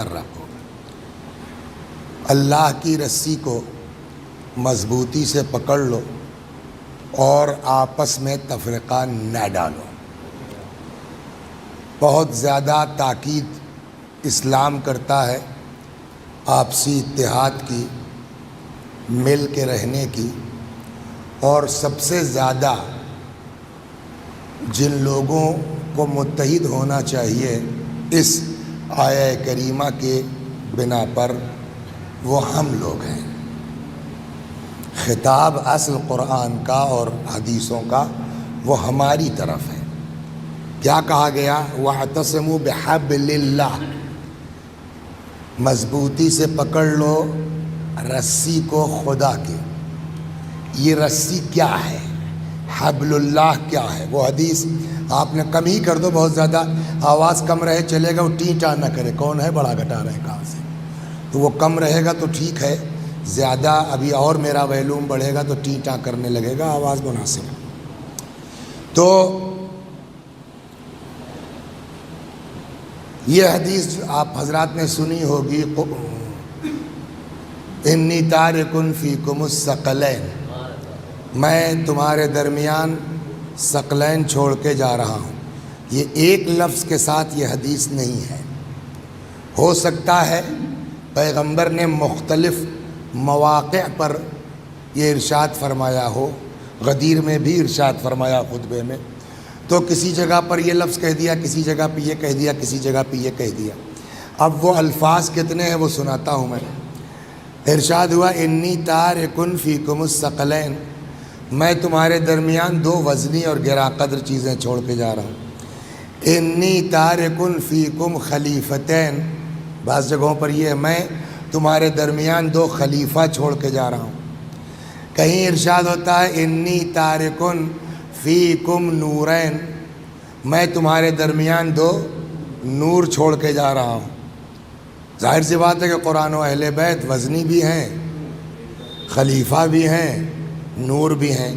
تفرقوا، اللہ کی رسی کو مضبوطی سے پکڑ لو اور آپس میں تفرقہ نہ ڈالو۔ بہت زیادہ تاکید اسلام کرتا ہے آپسی اتحاد کی، مل کے رہنے کی، اور سب سے زیادہ جن لوگوں کو متحد ہونا چاہیے اس آیہ کریمہ کے بنا پر وہ ہم لوگ ہیں۔ خطاب اصل قرآن کا اور حدیثوں کا وہ ہماری طرف ہے۔ کیا کہا گیا؟ وَاعْتَصِمُوا بِحَبْلِ اللَّهِ، مضبوطی سے پکڑ لو رسی کو خدا کی۔ یہ رسی کیا ہے؟ حبل اللہ کیا ہے؟ وہ حدیث آپ نے کم ہی کر دو، بہت زیادہ آواز کم رہے چلے گا، وہ ٹیں ٹاں نہ کرے، کون ہے بڑا گھٹا رہے کہاں سے، تو وہ کم رہے گا تو ٹھیک ہے، زیادہ ابھی اور میرا ویلوم بڑھے گا تو ٹیں ٹاں کرنے لگے گا، آواز مناسب۔ تو یہ حدیث آپ حضرات نے سنی ہوگی، انی تارک فیکم الثقلین، میں تمہارے درمیان ثقلین چھوڑ کے جا رہا ہوں۔ یہ ایک لفظ کے ساتھ یہ حدیث نہیں ہے۔ ہو سکتا ہے پیغمبر نے مختلف مواقع پر یہ ارشاد فرمایا ہو، غدیر میں بھی ارشاد فرمایا خطبے میں، تو کسی جگہ پر یہ لفظ کہہ دیا، کسی جگہ پہ یہ کہہ دیا، کسی جگہ پہ یہ کہہ دیا۔ اب وہ الفاظ کتنے ہیں وہ سناتا ہوں میں۔ ارشاد ہوا انی تارکن فیکم الثقلین، میں تمہارے درمیان دو وزنی اور گرا قدر چیزیں چھوڑ کے جا رہا ہوں۔ انی تارکن فیکم خلیفتین، بعض جگہوں پر یہ ہے میں تمہارے درمیان دو خلیفہ چھوڑ کے جا رہا ہوں۔ کہیں ارشاد ہوتا ہے انی تارکن فیکم نورین، میں تمہارے درمیان دو نور چھوڑ کے جا رہا ہوں۔ ظاہر سی بات ہے کہ قرآن و اہل بیت وزنی بھی ہیں، خلیفہ بھی ہیں، نور بھی ہیں۔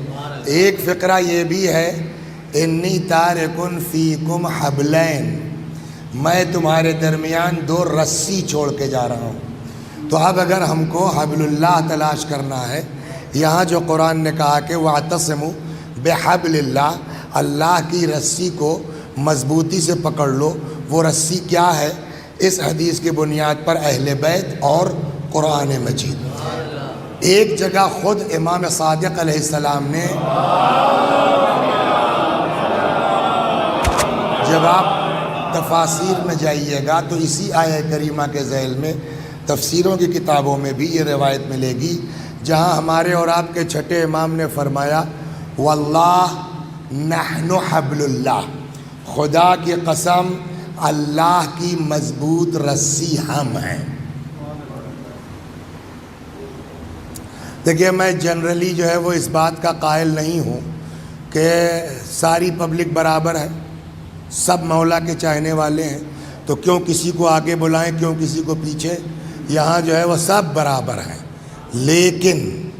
ایک فقرہ یہ بھی ہے انی تارکن فیکم حبلین، میں تمہارے درمیان دو رسی چھوڑ کے جا رہا ہوں۔ تو اب اگر ہم کو حبل اللہ تلاش کرنا ہے، یہاں جو قرآن نے کہا کہ وَاعْتَصِمُوا بِحَبْلِ اللَّهِ، اللہ کی رسی کو مضبوطی سے پکڑ لو، وہ رسی کیا ہے؟ اس حدیث کی بنیاد پر اہل بیت اور قرآن مجید۔ ایک جگہ خود امام صادق علیہ السلام نے، جب آپ تفاسیر میں جائیے گا تو اسی آیہ کریمہ کے ذیل میں تفسیروں کی کتابوں میں بھی یہ روایت ملے گی، جہاں ہمارے اور آپ کے چھٹے امام نے فرمایا واللہ نحن حبل اللہ، خدا کی قسم اللہ کی مضبوط رسی ہم ہیں۔ دیکھیے میں جنرلی جو ہے وہ اس بات کا قائل نہیں ہوں کہ ساری پبلک برابر ہے، سب مولا کے چاہنے والے ہیں، تو کیوں کسی کو آگے بلائیں، کیوں کسی کو پیچھے، یہاں جو ہے وہ سب برابر ہیں۔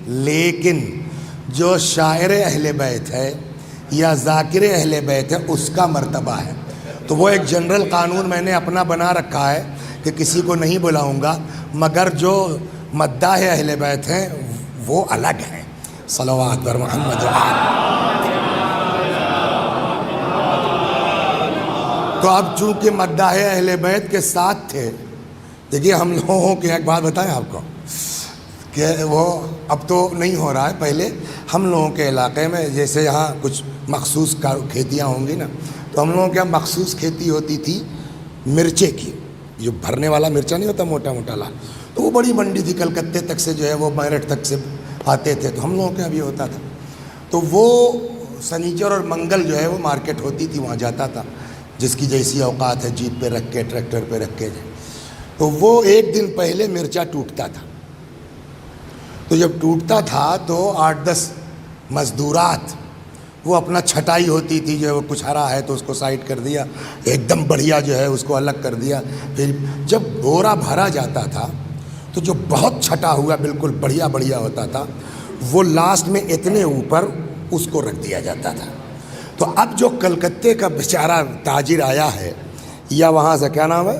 لیکن جو شاعر اہل بیت ہے یا ذاکر اہل بیت ہے اس کا مرتبہ ہے، تو وہ ایک جنرل قانون میں نے اپنا بنا رکھا ہے کہ کسی کو نہیں بلاؤں گا، مگر جو مداح اہل بیت ہیں وہ الگ ہیں۔ صلوات بر محمد تو اب چونکہ مداح اہل بیت کے ساتھ تھے، دیکھیے ہم لوگوں کی ایک بات بتائیں آپ کو کہ وہ اب تو نہیں ہو رہا ہے، پہلے ہم لوگوں کے علاقے میں جیسے یہاں کچھ مخصوص کھیتیاں ہوں گی نا، تو ہم لوگوں کے یہاں مخصوص کھیتی ہوتی تھی مرچے کی، جو بھرنے والا مرچا نہیں ہوتا موٹا موٹا لال، تو وہ بڑی منڈی تھی، کلکتے تک سے جو ہے وہ میرٹھ تک سے آتے تھے، تو ہم لوگوں کے یہاں بھی ہوتا تھا۔ تو وہ سنیچر اور منگل جو ہے وہ مارکیٹ ہوتی تھی، وہاں جاتا تھا، جس کی جیسی اوقات ہے، جیپ پہ رکھ کے ٹریکٹر پہ رکھ کے جائے، تو وہ ایک دن پہلے مرچا ٹوٹتا تھا، تو جب ٹوٹتا تھا تو 8-10 مزدورات وہ اپنا چھٹائی ہوتی تھی، جو ہے وہ کچھ ہرا ہے تو اس کو سائڈ کر دیا، ایک دم بڑھیا جو ہے اس کو الگ کر دیا، پھر جب بورا بھرا جاتا تھا تو جو بہت چھٹا ہوا بالکل بڑھیا بڑھیا ہوتا تھا وہ لاسٹ میں اتنے اوپر اس کو رکھ دیا جاتا تھا۔ تو اب جو کلکتے کا بیچارہ تاجر آیا ہے یا وہاں سے کیا نام ہے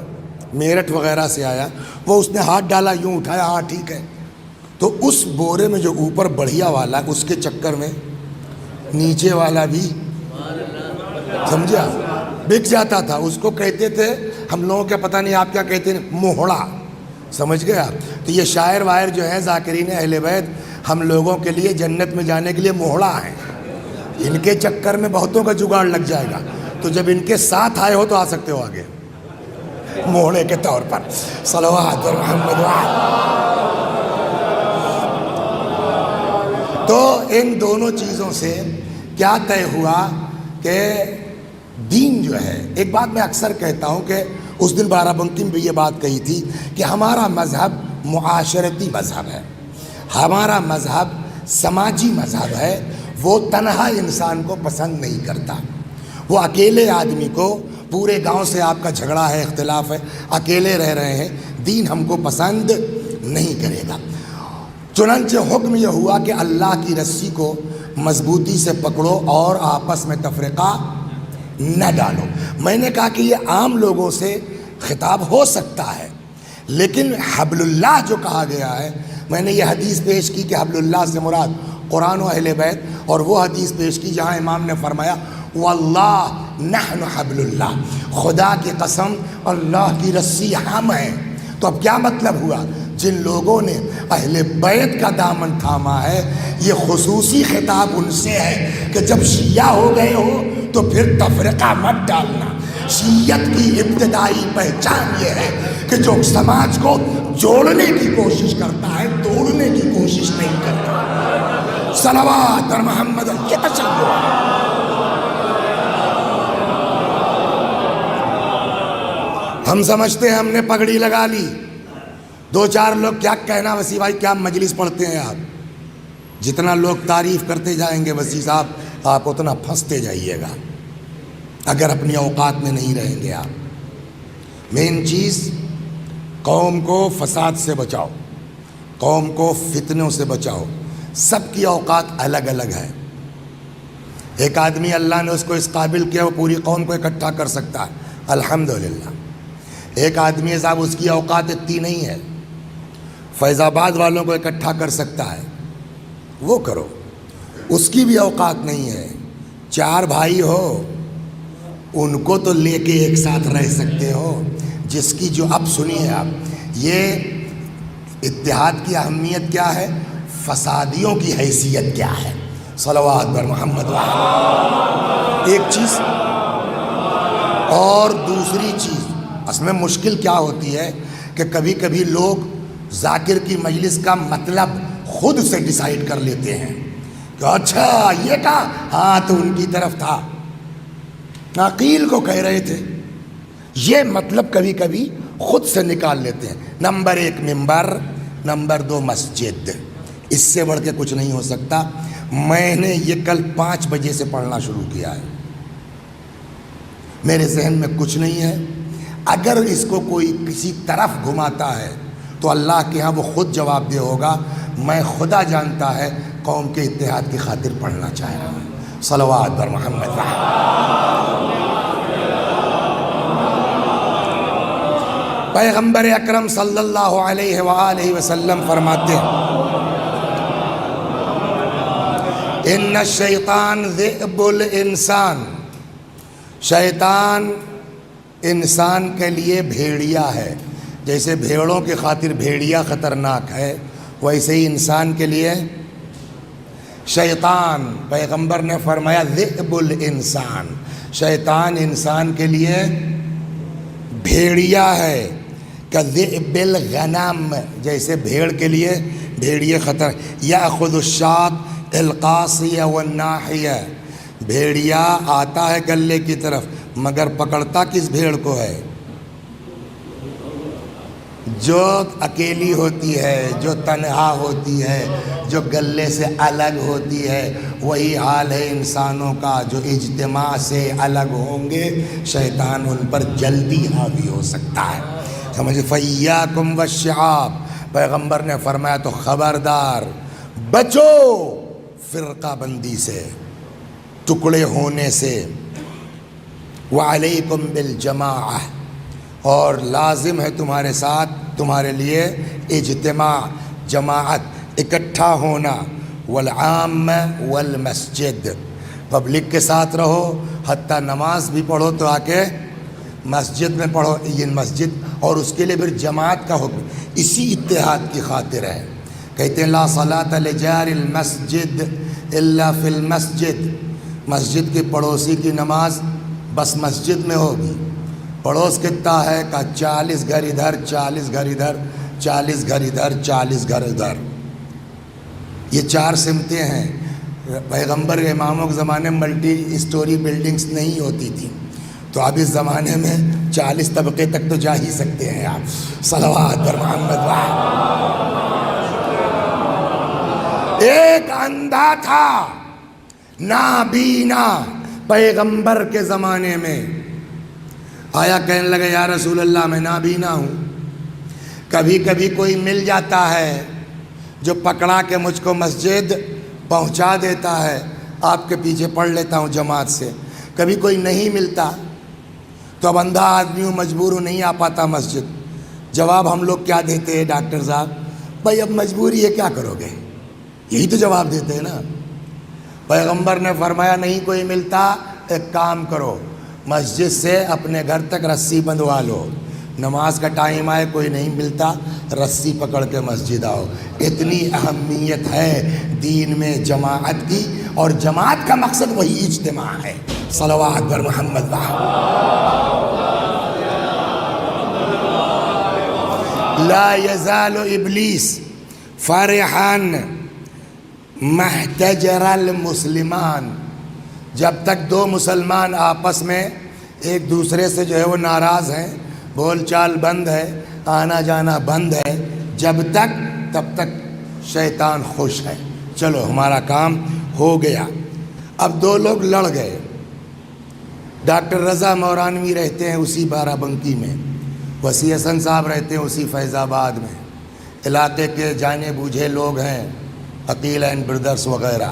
میرٹھ وغیرہ سے آیا، وہ اس نے ہاتھ ڈالا، یوں اٹھایا، ہاں ٹھیک ہے، تو اس بورے میں جو اوپر بڑھیا والا، اس کے چکر میں نیچے والا بھی سمجھا بک جاتا تھا. اس کو کہتے تھے ہم لوگوں کے، پتہ نہیں آپ کیا کہتے ہیں، موہڑا. سمجھ گئے آپ؟ تو یہ شاعر وائر جو ہیں ذاکرین اہل بیت، ہم لوگوں کے لیے جنت میں جانے کے لیے موہڑا ہیں. ان کے چکر میں بہتوں کا جگاڑ لگ جائے گا، تو جب ان کے ساتھ آئے ہو تو آ سکتے ہو آگے موہڑے کے طور پر. صلوات محمد تو ان دونوں چیزوں سے کیا طے ہوا کہ دین جو ہے، ایک بات میں اکثر کہتا ہوں کہ اس دن بارہ بنکی میں بھی یہ بات کہی تھی کہ ہمارا مذہب معاشرتی مذہب ہے، ہمارا مذہب سماجی مذہب ہے. وہ تنہا انسان کو پسند نہیں کرتا، وہ اکیلے آدمی کو، پورے گاؤں سے آپ کا جھگڑا ہے، اختلاف ہے، اکیلے رہ رہے ہیں، دین ہم کو پسند نہیں کرے گا. چنانچہ حکم یہ ہوا کہ اللہ کی رسی کو مضبوطی سے پکڑو اور آپس میں تفرقہ نہ ڈالو. میں نے کہا کہ یہ عام لوگوں سے خطاب ہو سکتا ہے، لیکن حبل اللہ جو کہا گیا ہے، میں نے یہ حدیث پیش کی کہ حبل اللہ سے مراد قرآن و اہل بیت، اور وہ حدیث پیش کی جہاں امام نے فرمایا واللہ نحن حبل اللہ، خدا کی قسم اللہ کی رسی ہم ہیں. تو اب کیا مطلب ہوا؟ جن لوگوں نے اہل بیت کا دامن تھاما ہے، یہ خصوصی خطاب ان سے ہے کہ جب شیعہ ہو گئے ہو تو پھر تفرقہ مت ڈالنا. شیعت کی ابتدائی پہچان یہ ہے کہ جو سماج کو جوڑنے کی کوشش کرتا ہے، توڑنے کی کوشش نہیں کرتا. صلوات اور محمد کے تشبہ. ہم سمجھتے ہیں ہم نے پگڑی لگا لی، دو چار لوگ کیا کہنا، وسیع بھائی کیا مجلس پڑھتے ہیں آپ، جتنا لوگ تعریف کرتے جائیں گے وسیع صاحب آپ اتنا پھنستے جائیے گا اگر اپنی اوقات میں نہیں رہیں گے آپ. مین چیز قوم کو فساد سے بچاؤ، قوم کو فتنوں سے بچاؤ. سب کی اوقات الگ الگ ہے. ایک آدمی اللہ نے اس کو اس قابل کیا وہ پوری قوم کو اکٹھا کر سکتا ہے، الحمدللہ. ایک آدمی صاحب اس کی اوقات اتنی نہیں ہے، فیض آباد والوں کو اکٹھا کر سکتا ہے، وہ کرو. اس کی بھی اوقات نہیں ہے. چار بھائی ہو ان کو تو لے کے ایک ساتھ رہ سکتے ہو. جس کی جو اب سنیے آپ، یہ اتحاد کی اہمیت کیا ہے، فسادیوں کی حیثیت کیا ہے. صلوات بر محمد. ایک چیز اور دوسری چیز، اصل میں مشکل کیا ہوتی ہے کہ کبھی کبھی لوگ ذاکر کی مجلس کا مطلب خود سے ڈیسائیڈ کر لیتے ہیں کہ اچھا یہ کہا، ہاں تو ان کی طرف تھا، عقیل کو کہہ رہے تھے. یہ مطلب کبھی کبھی خود سے نکال لیتے ہیں. نمبر ایک ممبر، نمبر دو مسجد. اس سے بڑھ کے کچھ نہیں ہو سکتا. میں نے یہ کل 5 بجے سے پڑھنا شروع کیا ہے، میرے ذہن میں کچھ نہیں ہے. اگر اس کو کوئی کسی طرف گھماتا ہے تو اللہ کے ہاں وہ خود جواب دہ ہوگا. میں خدا جانتا ہے قوم کے اتحاد کی خاطر پڑھنا چاہ رہا ہوں. صلوات بر محمد. پیغمبر اکرم صلی اللہ علیہ وآلہ وسلم فرماتے ہیں ان الشیطان ذئب الانسان، شیطان انسان کے لیے بھیڑیا ہے. جیسے بھیڑوں کی خاطر بھیڑیا خطرناک ہے، ویسے ہی انسان کے لیے شیطان، پیغمبر نے فرمایا ذئب الانسان، شیطان انسان کے لیے بھیڑیا ہے. کذئب الغنم، جیسے بھیڑ کے لیے بھیڑیے خطر. یأخذ الشاة القاصیہ والناحیہ، بھیڑیا آتا ہے گلے کی طرف مگر پکڑتا کس بھیڑ کو ہے؟ جو اکیلی ہوتی ہے، جو تنہا ہوتی ہے، جو گلے سے الگ ہوتی ہے. وہی حال ہے انسانوں کا، جو اجتماع سے الگ ہوں گے شیطان ان پر جلدی حاوی ہو سکتا ہے. سمجھ فَإِيَّاكُمْ وَالشِّعَابِ، پیغمبر نے فرمایا تو خبردار بچو فرقہ بندی سے، ٹکڑے ہونے سے. وَعَلَيْكُمْ بِالْجَمَاعَةِ، اور لازم ہے تمہارے ساتھ تمہارے لیے اجتماع، جماعت، اکٹھا ہونا، والعام والمسجد، پبلک کے ساتھ رہو، حتیٰ نماز بھی پڑھو تو آ کے مسجد میں پڑھو، یہ مسجد، اور اس کے لیے پھر جماعت کا حکم اسی اتحاد کی خاطر ہے۔ کہتے ہیں لا صلاۃ لجار المسجد الا فی المسجد، مسجد کے پڑوسی کی نماز بس مسجد میں ہوگی۔ پڑوس کتنا ہے؟ کہ 40 گھر ادھر، 40 گھر ادھر، 40 گھر ادھر، 40 گھر ادھر، یہ 4 سمتیں ہیں۔ پیغمبر اماموں کے زمانے میں ملٹی اسٹوری بلڈنگز نہیں ہوتی تھیں، تو اب اس زمانے میں 40 طبقے تک تو جا ہی سکتے ہیں آپ۔ صلوات پر محمد ایک اندھا تھا نابینا پیغمبر کے زمانے میں، آیا کہنے لگا یا رسول اللہ میں نابینا ہوں، کبھی کبھی کوئی مل جاتا ہے جو پکڑا کے مجھ کو مسجد پہنچا دیتا ہے، آپ کے پیچھے پڑھ لیتا ہوں جماعت سے، کبھی کوئی نہیں ملتا تو اب اندھا آدمی ہوں، مجبور ہوں، نہیں آ پاتا مسجد۔ جواب ہم لوگ کیا دیتے ہیں ڈاکٹر صاحب؟ بھائی اب مجبوری ہے، کیا کرو گے؟ یہی تو جواب دیتے ہیں نا۔ پیغمبر نے فرمایا نہیں کوئی ملتا، ایک کام کرو، مسجد سے اپنے گھر تک رسی بندھوا لو، نماز کا ٹائم آئے کوئی نہیں ملتا، رسی پکڑ کے مسجد آؤ۔ اتنی اہمیت ہے دین میں جماعت کی، اور جماعت کا مقصد وہی اجتماع ہے۔ صلوات پر محمد لا یزال ابلیس فرحان محتجر المسلمان، جب تک 2 مسلمان آپس میں ایک دوسرے سے جو ہے وہ ناراض ہیں، بول چال بند ہے، آنا جانا بند ہے، جب تک تب تک شیطان خوش ہے، چلو ہمارا کام ہو گیا۔ اب 2 لوگ لڑ گئے، ڈاکٹر رضا مورانوی رہتے ہیں اسی بارہ بنکی میں، وسیع حسن صاحب رہتے ہیں اسی فیض آباد میں، علاقے کے جانے بوجھے لوگ ہیں، عقیل اینڈ بردرس وغیرہ۔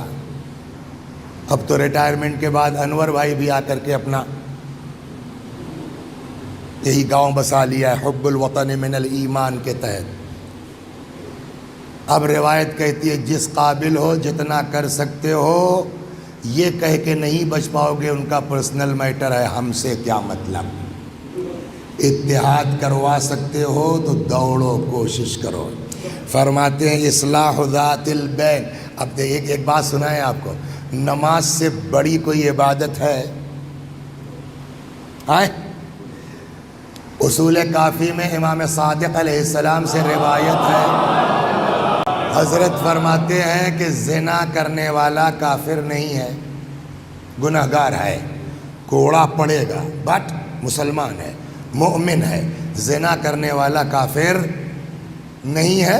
اب تو ریٹائرمنٹ کے بعد انور بھائی بھی آ کر کے اپنا یہی گاؤں بسا لیا ہے، حب الوطن من الایمان کے تحت۔ اب روایت کہتی ہے جس قابل ہو جتنا کر سکتے ہو، یہ کہہ کے نہیں بچ پاؤ گے، ان کا پرسنل میٹر ہے، ہم سے کیا مطلب۔ اتحاد کروا سکتے ہو تو دوڑو، کوشش کرو۔ فرماتے ہیں اصلاح ذات البین۔ اب ایک بات سنائیں آپ کو، نماز سے بڑی کوئی عبادت ہے؟ اصول کافی میں امام صادق علیہ السلام سے روایت ہے، حضرت فرماتے ہیں کہ زنا کرنے والا کافر نہیں ہے، گنہگار ہے، کوڑا پڑے گا، بٹ مسلمان ہے، مومن ہے۔ زنا کرنے والا کافر نہیں ہے،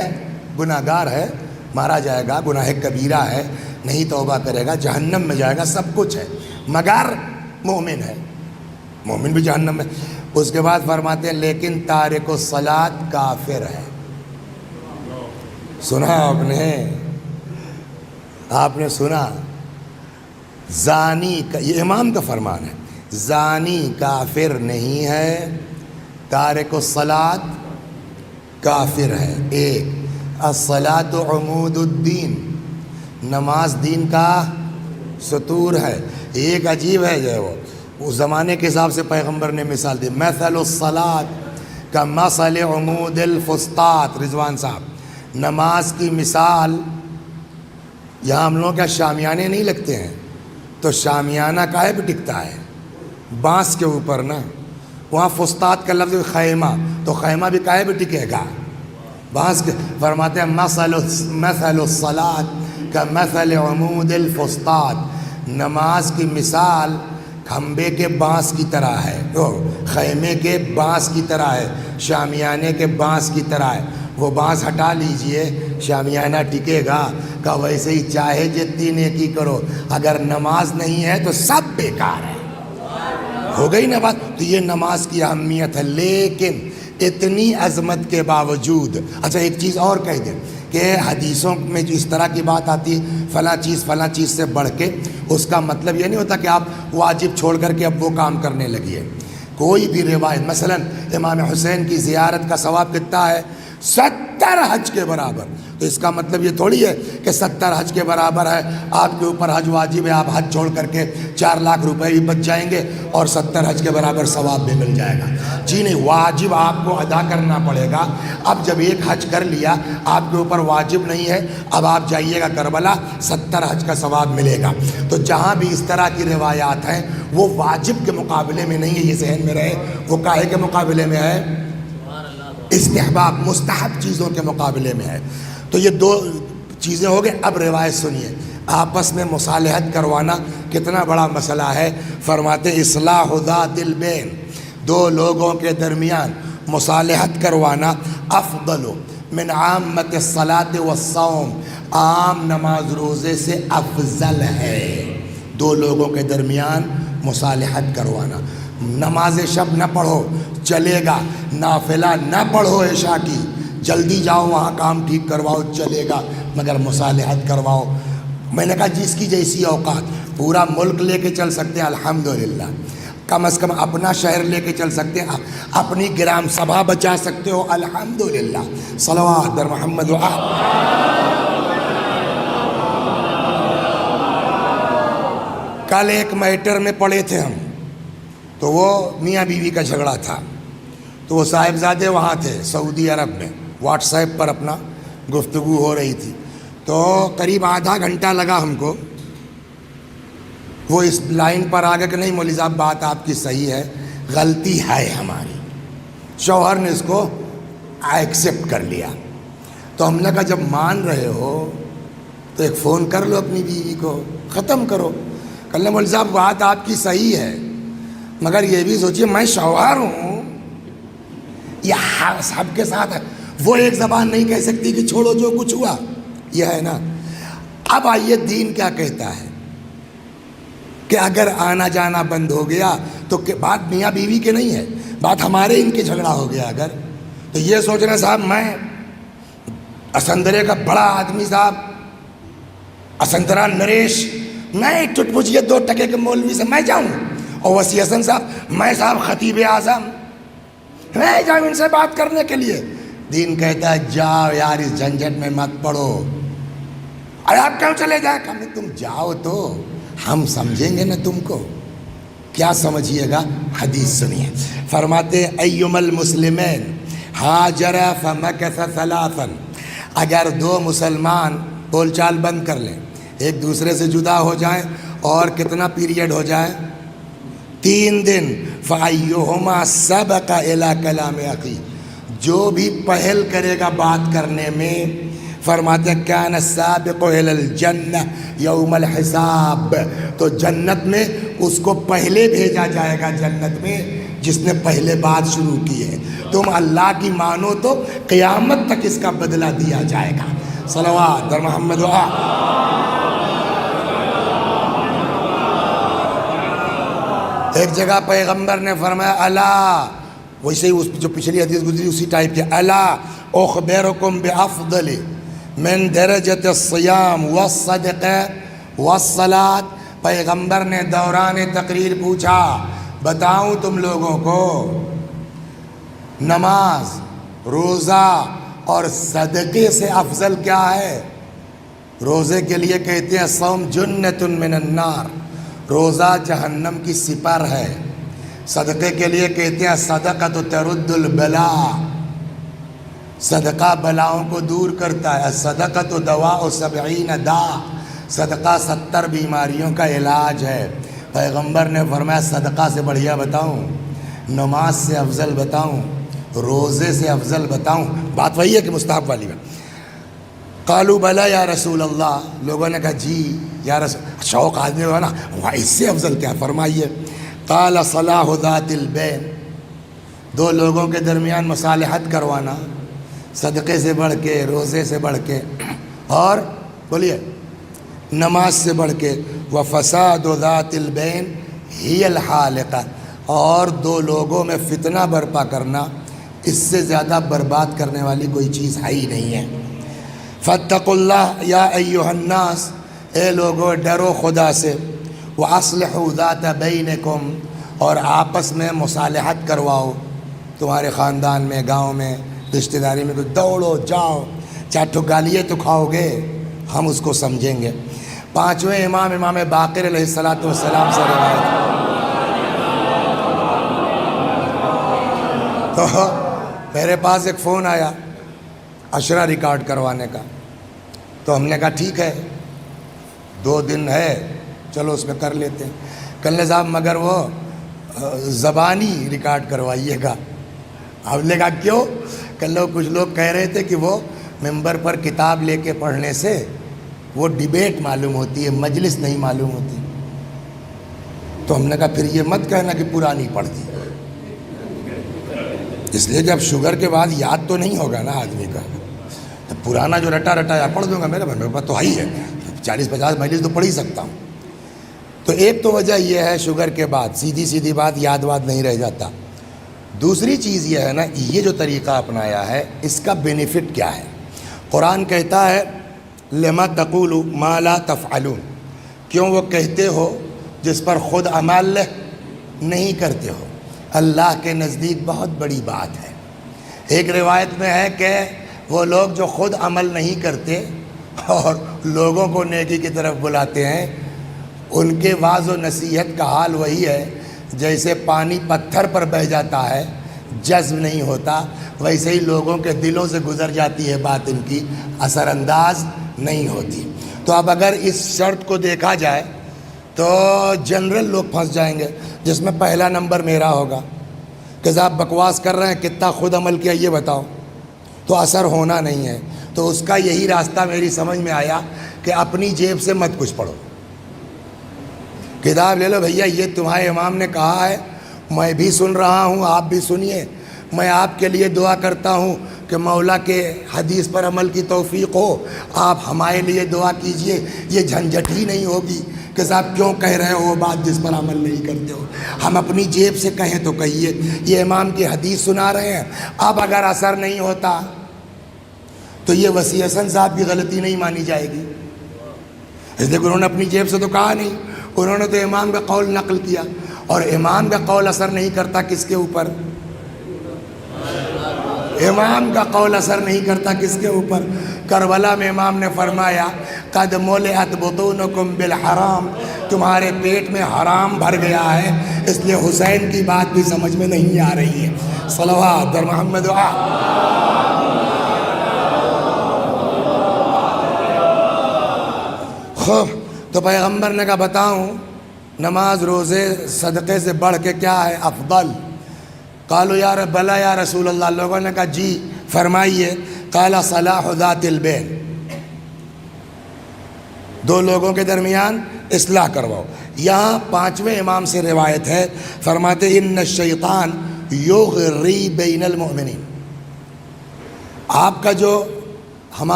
گنہگار ہے، مارا جائے گا، گناہ کبیرہ ہے، نہیں توبہ کرے گا جہنم میں جائے گا، سب کچھ ہے، مگر مومن ہے، مومن بھی جہنم میں۔ اس کے بعد فرماتے ہیں لیکن تارک الصلاۃ کافر ہے۔ سنا آپ نے سنا، زانی کا، یہ امام کا فرمان ہے، زانی کافر نہیں ہے، تارک الصلاۃ کافر ہے۔ ایک الصلاۃ عمود الدین، نماز دین کا ستور ہے۔ ایک عجیب ہے جو ہے وہ اس زمانے کے حساب سے پیغمبر نے مثال دی، مثل الصلاۃ کمثل عمود الفسطاط۔ رضوان صاحب، نماز کی مثال، یہاں ہم لوگوں کا شامیانے نہیں لگتے ہیں، تو شامیانہ کاہے پہ ٹکتا ہے؟ بانس کے اوپر نا، وہاں فسطاط کا لفظ خیمہ، تو خیمہ بھی کاہے پہ ٹکے گا؟ بانس کے۔ فرماتے ہیں مثل الصلاۃ کمثل عمود الفسطاط، نماز کی مثال کھمبے کے بانس کی طرح ہے، خیمے کے بانس کی طرح ہے، شامیانے کے بانس کی طرح ہے۔ وہ بانس ہٹا لیجئے، شامیانہ ٹکے گا۔ کہ ویسے ہی چاہے جتنی نیکی کرو، اگر نماز نہیں ہے تو سب بیکار ہے۔ ہو گئی نا بات؟ تو یہ نماز کی اہمیت ہے، لیکن اتنی عظمت کے باوجود، اچھا ایک چیز اور کہہ دیں کہ حدیثوں میں جو اس طرح کی بات آتی ہے فلاں چیز سے بڑھ کے، اس کا مطلب یہ نہیں ہوتا کہ آپ واجب چھوڑ کر کے اب وہ کام کرنے لگیے۔ کوئی بھی روایت، مثلا امام حسین کی زیارت کا ثواب کتنا ہے؟ 70 حج کے برابر. تو اس کا مطلب یہ تھوڑی ہے کہ 70 حج کے برابر ہے، آپ کے اوپر حج واجب ہے، آپ حج چھوڑ کر کے 4 لاکھ روپے بھی بچ جائیں گے اور 70 حج کے برابر ثواب بھی مل جائے گا. جی نہیں، واجب آپ کو ادا کرنا پڑے گا. اب جب ایک حج کر لیا، آپ کے اوپر واجب نہیں ہے، اب آپ جائیے گا کربلا، 70 حج کا ثواب ملے گا. تو جہاں بھی اس طرح کی روایات ہیں وہ واجب کے مقابلے میں نہیں ہے، یہ ذہن میں رہے. وہ کاہے کے مقابلے میں ہے؟ استحباب، مستحب چیزوں کے مقابلے میں ہے. تو یہ 2 چیزیں ہو گئے. اب روایت سنیے، آپس میں مصالحت کروانا کتنا بڑا مسئلہ ہے. فرماتے اصلاح ذات البین، 2 لوگوں کے درمیان مصالحت کروانا افضل من عامت الصلاۃ والصوم، عام نماز روزے سے افضل ہے. 2 لوگوں کے درمیان مصالحت کروانا. نماز شب نہ پڑھو چلے گا، نافلہ نہ پڑھو عشاء کی، جلدی جاؤ وہاں کام ٹھیک کرواؤ چلے گا، مگر مصالحت کرواؤ. میں نے کہا جس کی جیسی اوقات، پورا ملک لے کے چل سکتے ہیں الحمدللہ، کم از کم اپنا شہر لے کے چل سکتے ہیں، اپنی گرام سبھا بچا سکتے ہو الحمدللہ. صلوات در محمد و کل ایک میٹر میں پڑے تھے ہم، تو وہ میاں بیوی کا جھگڑا تھا. تو وہ صاحبزادے وہاں تھے سعودی عرب میں، واٹس ایپ پر اپنا گفتگو ہو رہی تھی. تو قریب آدھا گھنٹہ لگا ہم کو. وہ اس لائن پر آ گیا کہ نہیں مولوی صاحب بات آپ کی صحیح ہے، غلطی ہے ہماری. شوہر نے اس کو ایکسیپٹ کر لیا. تو ہم نے کہا جب مان رہے ہو تو ایک فون کر لو اپنی بیوی کو، ختم کرو. کہنے مولوی صاحب بات آپ کی صحیح ہے، مگر یہ بھی سوچیے میں شوہر ہوں، یہ سب کے ساتھ ہے. وہ ایک زبان نہیں کہہ سکتی کہ چھوڑو جو کچھ ہوا، یہ ہے نا. اب آئیے دین کیا کہتا ہے کہ اگر آنا جانا بند ہو گیا تو بات میاں بیوی کے نہیں ہے، بات ہمارے ان کے جھگڑا ہو گیا اگر، تو یہ سوچنا صاحب میں اسندرے کا بڑا آدمی صاحب اسندرا نریش، میں ایک چٹپچیے 2 ٹکے کے مولوی سے میں جاؤں، اور وسیع حسن صاحب میں صاحب خطیب اعظم میں جاؤں ان سے بات کرنے کے لیے. دین کہتا ہے جاؤ یار اس جھنجھٹ میں مت پڑو. ارے آپ کیوں چلے جائیں؟ کہ تم جاؤ تو ہم سمجھیں گے نا تم کو. کیا سمجھیے گا؟ حدیث سنیے. فرماتے ایما المسلمین ہاجر فمکث ثلاثا، اگر 2 مسلمان بول چال بند کر لیں، ایک دوسرے سے جدا ہو جائیں، اور کتنا پیریڈ ہو جائے؟ 3 دن. فَأَيُّهُمَا سَبَقَ إِلَىٰ كَلَامِ أَخِيهِ، جو بھی پہل کرے گا بات کرنے میں، فرماتے كَانَ السَّابِقُ إِلَى الْجَنَّةِ يَوْمَ الْحِسَابِ، تو جنت میں اس کو پہلے بھیجا جائے گا، جنت میں جس نے پہلے بات شروع کی ہے. تم اللہ کی مانو تو قیامت تک اس کا بدلہ دیا جائے گا. صلوات در محمد و ایک جگہ پیغمبر نے فرمایا الا، ویسے ہی اس جو پچھلی حدیث گزری اسی ٹائپ کی، الا اخبرکم بافضل من درجۃ الصیام والصدقہ والصلاۃ. پیغمبر نے دوران تقریر پوچھا بتاؤں تم لوگوں کو نماز، روزہ اور صدقے سے افضل کیا ہے؟ روزے کے لیے کہتے ہیں صوم جنۃ من النار، روزہ جہنم کی سپر ہے. صدقے کے لیے کہتے ہیں صدقۃ ترد البلاء، صدقہ بلاؤں کو دور کرتا ہے. صدقۃ دواء 70 داء، صدقہ 70 بیماریوں کا علاج ہے. پیغمبر نے فرمایا صدقہ سے بڑھیا بتاؤں، نماز سے افضل بتاؤں، روزے سے افضل بتاؤں؟ بات وہی ہے کہ مستحب والی ہے. قالوا بلا یا رسول اللہ، لوگوں نے کہا جی یا رسول، شوق آدمی ہوا نا، اس سے افضل کیا؟ فرمائیے. قال صلاح ذات البین، 2 لوگوں کے درمیان مصالحت کروانا، صدقے سے بڑھ کے، روزے سے بڑھ کے، اور بولیے نماز سے بڑھ کے. وفساد ذات البین ہی الحالقہ، اور 2 لوگوں میں فتنہ برپا کرنا، اس سے زیادہ برباد کرنے والی کوئی چیز ہے ہی نہیں ہے. فاتقوا اللہ یا ایھا الناس، اے لوگو ڈرو خدا سے. واصلحوا ذات بینکم، اور آپس میں مصالحت کرواؤ، تمہارے خاندان میں، گاؤں میں، رشتہ داری میں، کچھ دوڑو جاؤ، چاہے تو گالیاں تو کھاؤ گے، ہم اس کو سمجھیں گے۔ پانچویں امام امام باقر علیہ السلام سے روایت ہے۔ تو میرے پاس ایک فون آیا عشرہ ریکارڈ کروانے کا، تو ہم نے کہا ٹھیک ہے 2 دن ہے، چلو اس میں کر لیتے ہیں۔ کہنے صاحب مگر وہ زبانی ریکارڈ کروائیے گا۔ ہم نے کہا کیوں؟ کہنے کچھ لوگ کہہ رہے تھے کہ وہ ممبر پر کتاب لے کے پڑھنے سے وہ ڈیبیٹ معلوم ہوتی ہے، مجلس نہیں معلوم ہوتی۔ تو ہم نے کہا پھر یہ مت کہنا کہ پرانی پڑھ دی، اس لیے کہ اب شوگر کے بعد یاد تو نہیں ہوگا نا آدمی کا، تو پرانا جو رٹا رٹایا پڑھ دوں گا، میرے پاس تو ہی ہے 40-50 مجلس تو پڑھ ہی سکتا ہوں۔ تو ایک تو وجہ یہ ہے شوگر کے بعد سیدھی بات یاد نہیں رہ جاتا۔ دوسری چیز یہ ہے نا، یہ جو طریقہ اپنایا ہے اس کا بینیفٹ کیا ہے؟ قرآن کہتا ہے لما تقول ما لا تفعلون، کیوں وہ کہتے ہو جس پر خود عمل نہیں کرتے ہو؟ اللہ کے نزدیک بہت بڑی بات ہے۔ ایک روایت میں ہے کہ وہ لوگ جو خود عمل نہیں کرتے اور لوگوں کو نیکی کی طرف بلاتے ہیں، ان کے وعظ و نصیحت کا حال وہی ہے جیسے پانی پتھر پر بہہ جاتا ہے، جذب نہیں ہوتا، ویسے ہی لوگوں کے دلوں سے گزر جاتی ہے بات، ان کی اثر انداز نہیں ہوتی۔ تو اب اگر اس شرط کو دیکھا جائے تو جنرل لوگ پھنس جائیں گے، جس میں پہلا نمبر میرا ہوگا کہ صاحب بکواس کر رہے ہیں، کتنا خود عمل کیا یہ بتاؤ، تو اثر ہونا نہیں ہے۔ تو اس کا یہی راستہ میری سمجھ میں آیا کہ اپنی جیب سے مت کچھ پڑھو، کتاب لے لو بھیا، یہ تمہارے امام نے کہا ہے، میں بھی سن رہا ہوں، آپ بھی سنیے، میں آپ کے لیے دعا کرتا ہوں کہ مولا کے حدیث پر عمل کی توفیق ہو، آپ ہمارے لیے دعا کیجئے، یہ جھنجھٹ ہی نہیں ہوگی کہ صاحب کیوں کہہ رہے ہو وہ بات جس پر عمل نہیں کرتے ہو۔ ہم اپنی جیب سے کہیں تو کہیے، یہ امام کی حدیث سنا رہے ہیں، اب اگر اثر نہیں ہوتا تو یہ وسیع حسن صاحب کی غلطی نہیں مانی جائے گی، اس لیے کہ انہوں نے اپنی جیب سے تو کہا نہیں، انہوں نے تو امام کا قول نقل کیا، اور امام کا قول اثر نہیں کرتا کس کے اوپر؟ امام کا قول اثر نہیں کرتا کس کے اوپر؟ کربلا میں امام نے فرمایا قد ملئت بطونکم بالحرام، تمہارے پیٹ میں حرام بھر گیا ہے، اس لیے حسین کی بات بھی سمجھ میں نہیں آ رہی ہے۔ صلوات در محمد خوب۔ تو پیغمبر نے کہا بتاؤں نماز روزے صدقے سے بڑھ کے کیا ہے افضل؟ قالوا یا بلا یا رسول اللہ، لوگوں نے کہا جی فرمائیے۔ قال صلاح ذات البین، 2 لوگوں کے درمیان اصلاح کرواؤ۔ یہاں 5ویں امام سے روایت ہے، فرماتے ان الشیطان یغری بین المؤمنین، آپ کا جو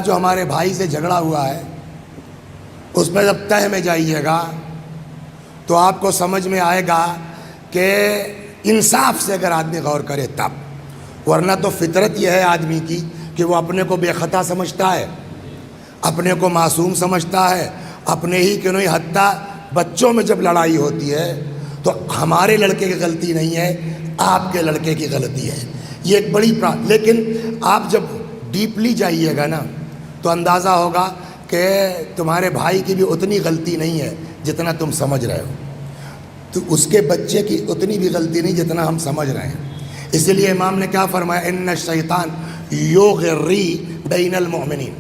ہمارے بھائی سے جھگڑا ہوا ہے اس میں جب تہ میں جائیے گا تو آپ کو سمجھ میں آئے گا کہ انصاف سے اگر آدمی غور کرے تب، ورنہ تو فطرت یہ ہے آدمی کی کہ وہ اپنے کو بے خطا سمجھتا ہے، اپنے کو معصوم سمجھتا ہے، اپنے ہی کیوں نہیں، حتیٰ بچوں میں جب لڑائی ہوتی ہے تو ہمارے لڑکے کی غلطی نہیں ہے، آپ کے لڑکے کی غلطی ہے، یہ ایک بڑی لیکن آپ جب ڈیپلی جائیے گا نا تو اندازہ ہوگا کہ تمہارے بھائی کی بھی اتنی غلطی نہیں ہے جتنا تم سمجھ رہے ہو، تو اس کے بچے کی اتنی بھی غلطی نہیں جتنا ہم سمجھ رہے ہیں۔ اسی لیے امام نے کیا فرمایا ان الشیطان یغری بین المؤمنین،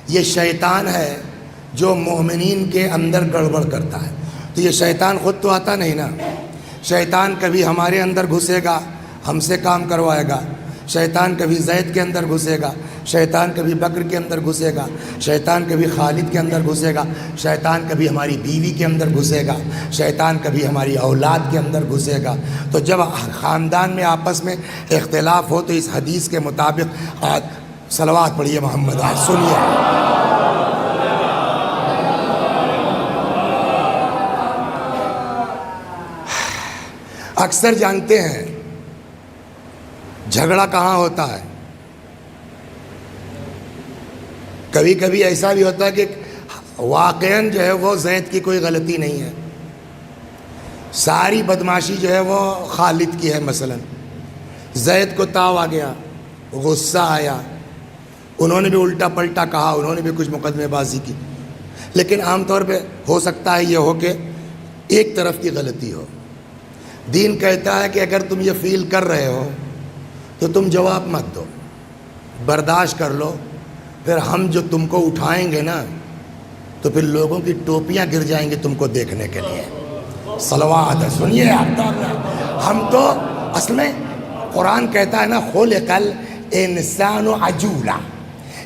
یہ شیطان ہے جو مومنین کے اندر گڑبڑ کرتا ہے۔ تو یہ شیطان خود تو آتا نہیں نا، شیطان کبھی ہمارے اندر گھسے گا، ہم سے کام کروائے گا، شیطان کبھی زید کے اندر گھسے گا، شیطان کبھی بکر کے اندر گھسے گا، شیطان کبھی خالد کے اندر گھسے گا، شیطان کبھی ہماری بیوی کے اندر گھسے گا، شیطان کبھی ہماری اولاد کے اندر گھسے گا۔ تو جب خاندان میں آپس میں اختلاف ہو تو اس حدیث کے مطابق صلوات پڑھیے محمد، سنیے۔ اکثر جانتے ہیں جھگڑا کہاں ہوتا ہے، کبھی کبھی ایسا بھی ہوتا ہے کہ واقعاً جو ہے وہ زید کی کوئی غلطی نہیں ہے، ساری بدماشی جو ہے وہ خالد کی ہے. مثلا زید کو تاؤ آ گیا, غصہ آیا, انہوں نے بھی الٹا پلٹا کہا, انہوں نے بھی کچھ مقدمے بازی کی. لیکن عام طور پہ ہو سکتا ہے یہ ہو کہ ایک طرف کی غلطی ہو. دین کہتا ہے کہ اگر تم یہ فیل کر رہے ہو تو تم جواب مت دو, برداشت کر لو. پھر ہم جو تم کو اٹھائیں گے نا تو پھر لوگوں کی ٹوپیاں گر جائیں گی تم کو دیکھنے کے لیے. صلوات ہے. سنیے آپ, ہم تو اصل میں قرآن کہتا ہے نا خلق الانسان عجولا,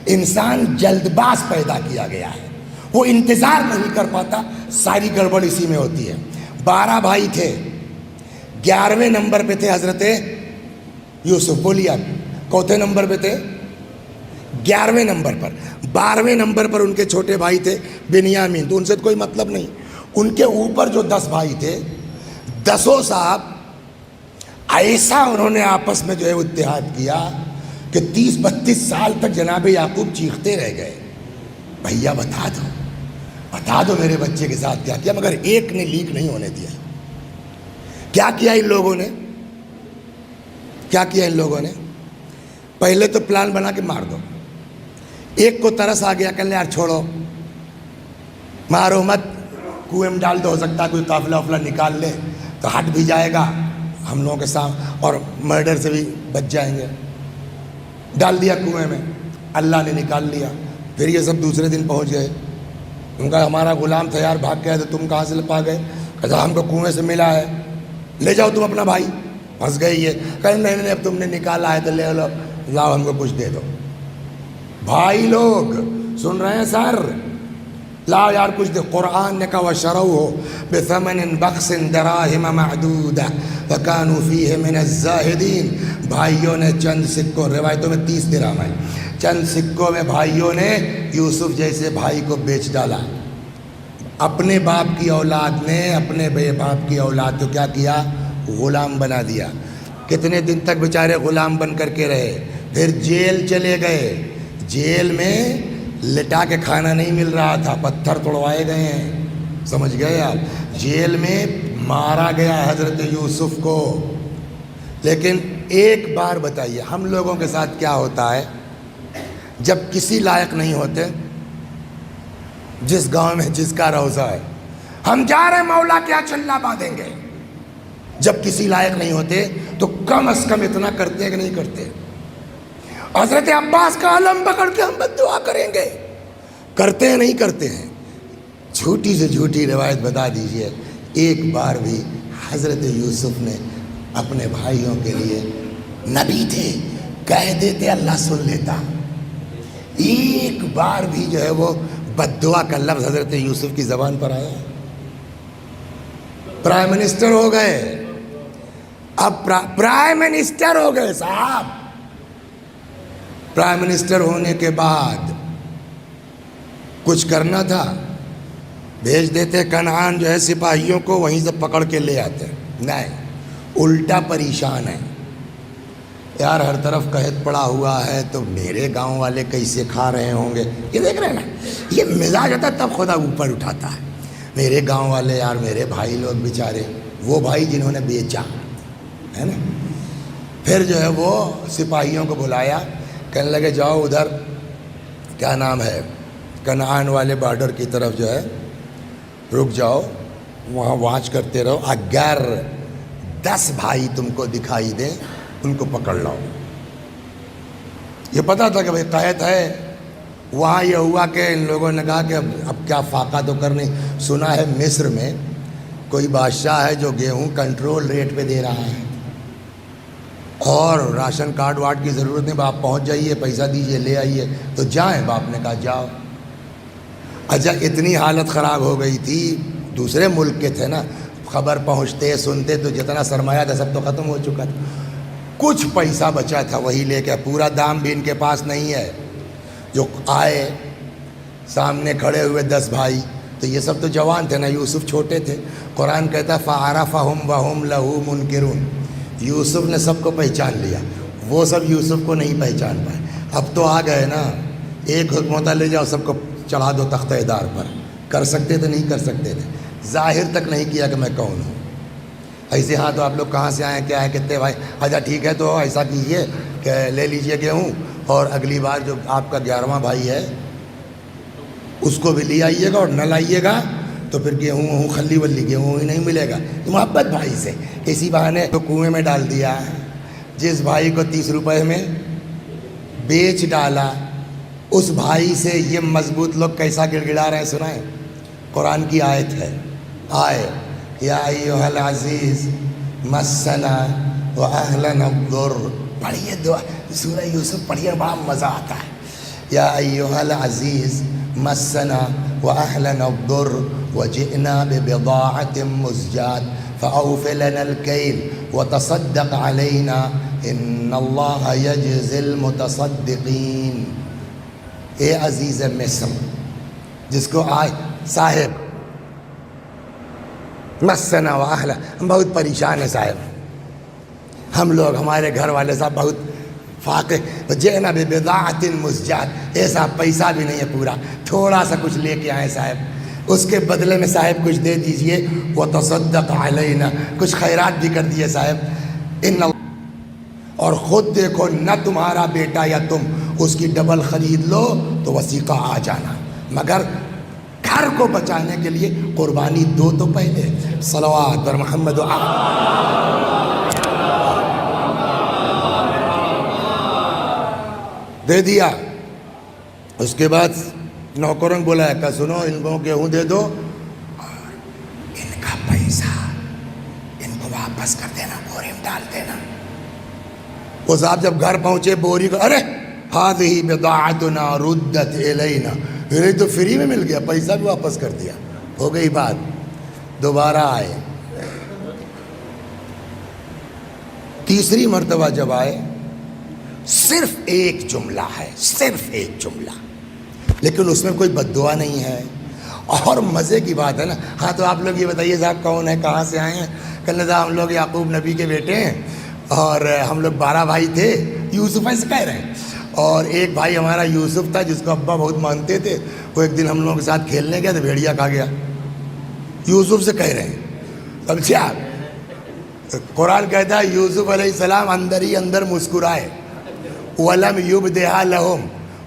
انسان جلد باز پیدا کیا گیا ہے, وہ انتظار نہیں کر پاتا. ساری گڑبڑ اسی میں ہوتی ہے. 12 بھائی تھے, 11ویں نمبر پہ تھے حضرت یوسف. بولیے آپ چوتھے نمبر پہ تھے؟ 11ویں نمبر پر. 12ویں نمبر پر ان کے چھوٹے بھائی تھے بنیامین, تو ان سے کوئی مطلب نہیں. ان کے اوپر جو 10 بھائی تھے, 10 صاحب ایسا انہوں نے آپس میں جو ہے اتحاد کیا کہ 30-32 سال تک جناب یعقوب چیختے رہ گئے, بھیا بتا دو میرے بچے کے ساتھ کیا کیا. مگر ایک نے لیک نہیں ہونے دیا. کیا کیا ان لوگوں نے پہلے تو پلان بنا کے مار دو. ایک کو ترس آ گیا, کہ یار چھوڑو, مارو مت, کنویں میں ڈال دو, ہو سکتا ہے کوئی قافلہ وافلہ نکال لے تو ہٹ بھی جائے گا ہم لوگوں کے سامنے, اور مرڈر سے بھی بچ جائیں گے. ڈال دیا کنویں میں, اللہ نے نکال لیا. پھر یہ سب دوسرے دن پہنچ گئے. ان کا ہمارا غلام تھا یار, بھاگ گیا, تو تم کہاں سے پا گئے؟ کہا ہم کو کنویں سے ملا ہے, لے جاؤ تم اپنا بھائی. پھنس گئے یہ, کہ نہیں اب تم نے نکالا ہے تو لے لو, لاؤ ہم کو کچھ دے دو. بھائی لوگ سن رہے ہیں سر, لاؤ یار کچھ دے. قرآن نے کہا وَشَرَوْهُ بِثَمَنٍ بَخْسٍ دَرَاهِمَ مَعْدُودَةٍ وَكَانُوا فِيهِ مِنَ الزَّاهِدِينَ. بھائیوں نے چند سکوں, روایتوں میں 30 درہم ہے, چند سکوں میں بھائیوں نے یوسف جیسے بھائی کو بیچ ڈالا. اپنے باپ کی اولاد نے اپنے بے باپ کی اولاد کو کیا کیا؟ غلام بنا دیا. کتنے دن تک بیچارے غلام بن کر کے رہے. پھر جیل چلے گئے. جیل میں لٹا کے کھانا نہیں مل رہا تھا, پتھر توڑوائے گئے ہیں, سمجھ گئے آپ. جیل میں مارا گیا حضرت یوسف کو. لیکن ایک بار بتائیے, ہم لوگوں کے ساتھ کیا ہوتا ہے جب کسی لائق نہیں ہوتے؟ جس گاؤں میں جس کا روزہ ہے, ہم جا رہے ہیں مولا کیا چلہ باندھیں گے. جب کسی لائق نہیں ہوتے تو کم از کم اتنا کرتے ہیں کہ نہیں کرتے؟ حضرت عباس کا علم پکڑ کے ہم بد دعا کریں گے, کرتے ہیں نہیں کرتے ہیں؟ جھوٹی سے جھوٹی روایت بتا دیجئے, ایک بار بھی حضرت یوسف نے اپنے بھائیوں کے لیے, نبی تھے, کہہ دیتے اللہ سن لیتا, ایک بار بھی جو ہے وہ بد دعا کا لفظ حضرت یوسف کی زبان پر آیا؟ پرائم منسٹر ہو گئے, اب پرائم منسٹر ہو گئے صاحب. پرائم منسٹر ہونے کے بعد کچھ کرنا تھا, بھیج دیتے کنعان جو ہے سپاہیوں کو, وہیں سے پکڑ کے لے آتے. نہیں, الٹا پریشان ہے یار, ہر طرف قحط پڑا ہوا ہے, تو میرے گاؤں والے کیسے کھا رہے ہوں گے. یہ دیکھ رہے ہیں نا, یہ مزاج ہوتا ہے تب خدا اوپر اٹھاتا ہے. میرے گاؤں والے یار, میرے بھائی لوگ بیچارے, وہ بھائی جنہوں نے بیچا ہے نا. پھر جو ہے وہ سپاہیوں کو بلایا, کہنے لگے جاؤ ادھر کیا نام ہے کنعان والے بارڈر کی طرف جو ہے رک جاؤ, وہاں واچ کرتے رہو, اگر 10 بھائی تم کو دکھائی دیں ان کو پکڑ لاؤ. یہ پتہ تھا کہ بھائی قحط ہے. وہاں یہ ہوا کہ ان لوگوں نے کہا کہ اب کیا فاقہ تو کرنے. سنا ہے مصر میں کوئی بادشاہ ہے جو گیہوں کنٹرول ریٹ پہ دے رہا ہے, اور راشن کارڈ وارڈ کی ضرورت نہیں, باپ پہنچ جائیے, پیسہ دیجئے, لے آئیے. تو جائیں, باپ نے کہا جاؤ. اچھا, اتنی حالت خراب ہو گئی تھی, دوسرے ملک کے تھے نا, خبر پہنچتے سنتے تو جتنا سرمایہ تھا سب تو ختم ہو چکا تھا. کچھ پیسہ بچا تھا وہی لے کے, پورا دام بھی ان کے پاس نہیں ہے. جو آئے سامنے کھڑے ہوئے 10 بھائی, تو یہ سب تو جوان تھے نا, یوسف چھوٹے تھے. قرآن کہتا ہے فَعَرَفَهُمْ وَهُمْ لَهُ مُنْكِرُونَ. یوسف نے سب کو پہچان لیا, وہ سب یوسف کو نہیں پہچان پائے. اب تو آ گئے نا, ایک حکم ہوتا لے جاؤ سب کو چڑھا دو تختہ دار پر. کر سکتے تھے نہیں کر سکتے تھے, ظاہر تک نہیں کیا کہ میں کون ہوں. ایسے ہاں تو آپ لوگ کہاں سے آئے ہیں، کیا ہے، کتنے بھائی؟ اچھا ٹھیک ہے، تو ایسا کیجئے کہ لے لیجئے گیہوں، اور اگلی بار جو آپ کا 11واں بھائی ہے اس کو بھی لے آئیے گا، اور نہ لائیے گا تو پھر گیہوں خلی ولی گیہوں ہی نہیں ملے گا۔ محبت بھائی سے اسی بہانے تو کنویں میں ڈال دیا، جس بھائی کو 30 روپے میں بیچ ڈالا اس بھائی سے یہ مضبوط لوگ کیسا گڑ گڑا رہے ہیں، سنائیں۔ قرآن کی آیت ہے، آئے یا ایھا العزیز مسنا واہلنا الضر، پڑھیے دعا سورہ یوسف پڑھیے، بڑا مزہ آتا ہے۔ یا ایھا العزیز مسنا واہلنا الضر وجئنا ببضاعۃ مزجاۃ فاوف لنا الکیل وتصدق علینا ان اللہ یجزی المتصدقین۔ اے عزیز مصر، جس کو آج صاحب مسنا واہلا، ہم بہت پریشان ہیں صاحب، ہم لوگ، ہمارے گھر والے صاحب بہت فاقے، جئنا ببضاعۃ مزجاۃ، ایسا پیسہ بھی نہیں ہے پورا، تھوڑا سا کچھ لے کے آئے صاحب، اس کے بدلے میں صاحب کچھ دے دیجئے، وتصدق علینا، کچھ خیرات بھی کر دیے صاحب، ان اور خود دیکھو نہ تمہارا بیٹا یا تم اس کی ڈبل خرید لو تو وثیقہ آ جانا، مگر گھر کو بچانے کے لیے قربانی دو تو پہلے۔ صلوات بر محمد و دے دیا۔ اس کے بعد نوکروں نے بولا ہے کہ سنو ان کو گیہوں دے دو اور ان کا پیسہ ان کو واپس کر دینا، بوری میں ڈال دینا۔ وہ صاحب جب گھر پہنچے بوری کو، ارے ہذہ بضاعتنا ردت الینا، یہ تو فری میں مل گیا، پیسہ بھی واپس کر دیا، ہو گئی بات۔ دوبارہ آئے، تیسری مرتبہ جب آئے، صرف ایک جملہ ہے، صرف ایک جملہ، لیکن اس میں کوئی بد دعا نہیں ہے۔ اور مزے کی بات ہے نا، ہاں تو آپ لوگ یہ بتائیے صاحب کون ہے، کہاں سے آئے ہیں؟ کہنے لگا ہم لوگ یعقوب نبی کے بیٹے ہیں، اور ہم لوگ 12 بھائی تھے، یوسف ایسے کہہ رہے ہیں، اور ایک بھائی ہمارا یوسف تھا جس کو ابا بہت مانتے تھے، وہ ایک دن ہم لوگوں کے ساتھ کھیلنے گیا تو بھیڑیا کھا گیا۔ یوسف سے کہہ رہے ہیں، سمجھے آپ؟ قرآن کہتا ہے یوسف علیہ السلام اندر ہی اندر مسکرائے، وَلَمْ يُبْدِهَا لَهُمْ،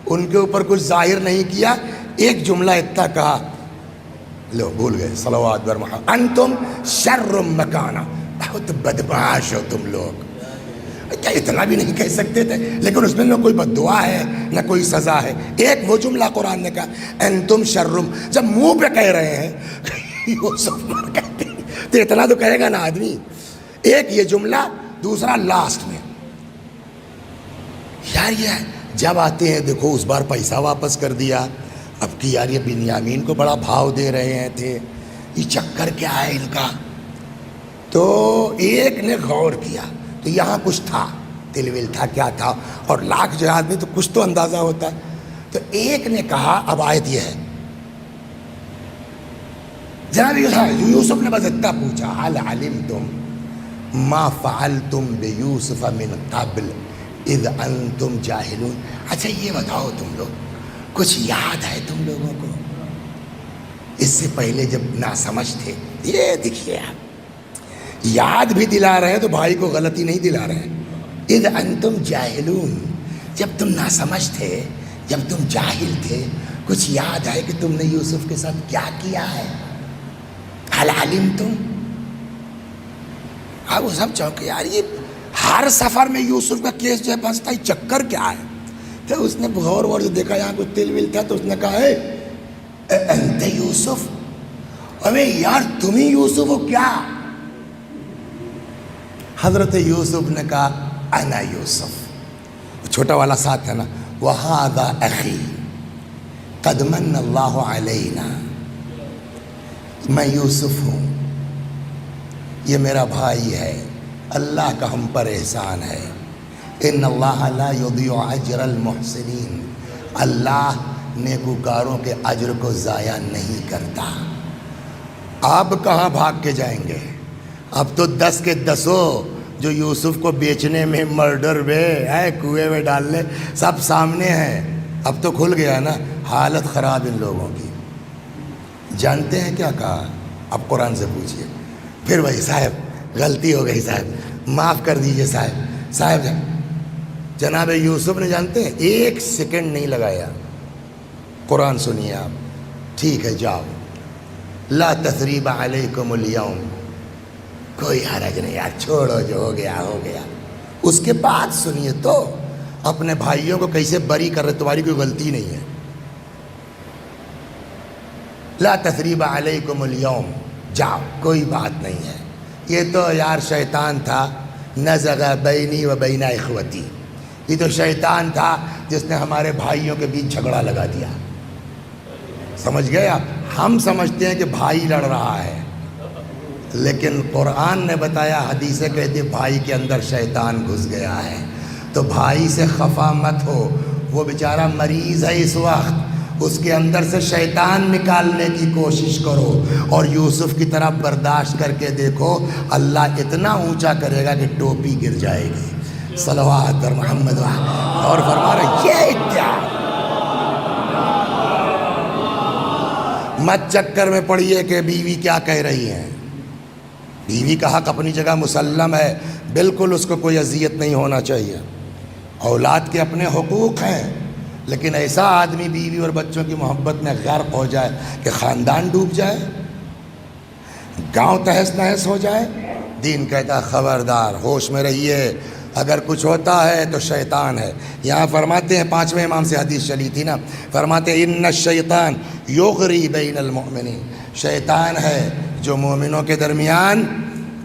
ان کے اوپر کچھ ظاہر نہیں کیا، ایک جملہ اتنا کہا، لو بھول گئے، صلوات بر محمد، انتم شر مکانا، بہت بدمعاش ہو تم لوگ۔ کیا اتنا بھی نہیں کہہ سکتے تھے؟ لیکن اس میں نہ کوئی بد دعا ہے نہ کوئی سزا ہے، ایک وہ جملہ قرآن نے کہا انتم شرم، جب منہ پہ کہہ رہے ہیں یوسف مر کہتے ہیں تو اتنا تو کہے گا نا آدمی۔ ایک یہ جملہ، دوسرا لاسٹ میں، یار یہ جب آتے ہیں دیکھو اس بار پیسہ واپس کر دیا، اب کی یار یہ بنیامین کو بڑا بھاؤ دے رہے ہیں تھے، یہ چکر کیا ہے ان کا؟ تو ایک نے غور کیا تو یہاں کچھ تھا، تل ول تھا، کیا تھا، اور لاکھ جو آدمی تو کچھ تو اندازہ ہوتا ہے۔ تو ایک نے کہا، اب آیت یہ ہے، جناب یوسف نے بس اتنا پوچھا، هل علمتم ما فعلتم بیوسف من قبل اذ انتم جاہلون، اچھا یہ بتاؤ تم لوگ کچھ یاد ہے تم لوگوں کو اس سے پہلے جب ناسمجھ تھے؟ یہ دیکھیے آپ یاد بھی دلا رہے ہیں تو بھائی کو غلطی نہیں دلا رہے ہیں۔ اذ انتم جاہلون، جب تم ناسمجھ تھے، جب تم جاہل تھے، کچھ یاد ہے کہ تم نے یوسف کے ساتھ کیا کیا ہے؟ هل علمتم؟ اب وہ سب چونکے، یار یہ ہر سفر میں یوسف کا کیس جو ہے پھنستا ہے، چکر کیا ہے؟ تو اس نے غور غور سے دیکھا یہاں کچھ تل ول تھا، تو اس نے کہا اے انت یوسف، ابے یار تم ہی یوسف ہو کیا؟ حضرت یوسف نے کہا انا یوسف، چھوٹا والا ساتھ ہے نا، وہذا اخی قد من اللہ علینا، میں یوسف ہوں، یہ میرا بھائی ہے، اللہ کا ہم پر احسان ہے، ان اللہ لا یضیع اجر المحسنین، اللہ نیکوکاروں کے اجر کو ضائع نہیں کرتا۔ آپ کہاں بھاگ کے جائیں گے؟ اب تو 10 کے 10 جو یوسف کو بیچنے میں، مرڈر میں، کنویں میں ڈالنے، سب سامنے ہیں۔ اب تو کھل گیا نا، حالت خراب ان لوگوں کی۔ جانتے ہیں کیا کہا؟ اب قرآن سے پوچھئے۔ پھر وہی صاحب غلطی ہو گئی صاحب، معاف کر دیجئے صاحب۔ صاحب جناب یوسف نے جانتے ہیں 1 سیکنڈ نہیں لگایا، قرآن سنیے آپ، ٹھیک ہے جاؤ، لا تثریب علیکم اليوم، کوئی حرج نہیں یار، چھوڑو جو ہو گیا ہو گیا۔ اس کے بعد سنیے تو اپنے بھائیوں کو کیسے بری کر رہے، تمہاری کوئی غلطی نہیں ہے، لا تثریب علیکم اليوم، جاؤ کوئی بات نہیں ہے۔ یہ تو یار شیطان تھا، نزغ بینی و بین اخوتی، یہ تو شیطان تھا جس نے ہمارے بھائیوں کے بیچ جھگڑا لگا دیا۔ سمجھ گئے آپ؟ ہم سمجھتے ہیں کہ بھائی لڑ رہا ہے، لیکن قرآن نے بتایا، حدیثیں کہتی بھائی کے اندر شیطان گھس گیا ہے۔ تو بھائی سے خفا مت ہو، وہ بیچارہ مریض ہے اس وقت، اس کے اندر سے شیطان نکالنے کی کوشش کرو، اور یوسف کی طرح برداشت کر کے دیکھو، اللہ اتنا اونچا کرے گا کہ ٹوپی گر جائے گی۔ صلوات اور محمد اور فرما رہے یہ کیا، مت چکر میں پڑیے کہ بیوی کیا کہہ رہی ہے۔ بیوی کا حق اپنی جگہ مسلم ہے، بالکل اس کو کوئی اذیت نہیں ہونا چاہیے، اولاد کے اپنے حقوق ہیں، لیکن ایسا آدمی بیوی اور بچوں کی محبت میں غرق ہو جائے کہ خاندان ڈوب جائے، گاؤں تہس نہس ہو جائے۔ دین کہتا خبردار، ہوش میں رہیے، اگر کچھ ہوتا ہے تو شیطان ہے۔ یہاں فرماتے ہیں 5ویں امام سے حدیث چلی تھی نا، فرماتے ہیں ان الشیطان یغری بین المؤمنین، شیطان ہے جو مومنوں کے درمیان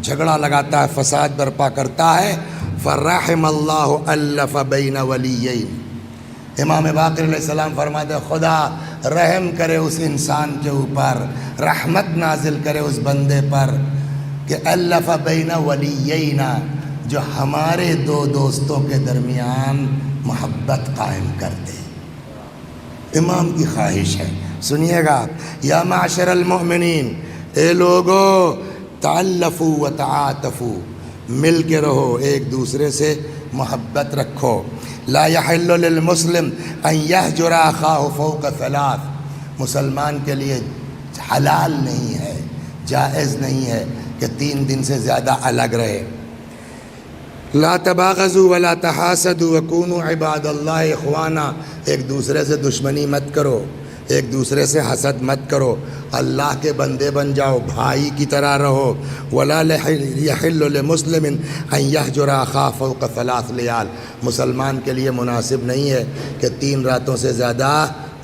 جھگڑا لگاتا ہے، فساد برپا کرتا ہے۔ فرحم اللہ الف بین ولیین، امام باقر علیہ السلام فرماتے ہیں خدا رحم کرے اس انسان کے اوپر، رحمت نازل کرے اس بندے پر کہ الف بین ولیین، جو ہمارے 2 دوستوں کے درمیان محبت قائم کرتے۔ امام کی خواہش ہے، سنیے گا، یا معاشر المؤمنین، اے لوگو تعلفوا وتعاطفوا، مل کے رہو، ایک دوسرے سے محبت رکھو۔ لا يحل للمسلم ان يهجر اخاه فوق 3، مسلمان کے لیے حلال نہیں ہے، جائز نہیں ہے کہ 3 دن سے زیادہ الگ رہے۔ لا تباغضوا ولا تحاسدوا وكونوا عباد اللہ اخوانا، ایک دوسرے سے دشمنی مت کرو، ایک دوسرے سے حسد مت کرو، اللہ کے بندے بن جاؤ، بھائی کی طرح رہو۔ ولا يحل لمسلم ان يهجر اخاه فوق 3 لیال، مسلمان کے لیے مناسب نہیں ہے کہ 3 راتوں سے زیادہ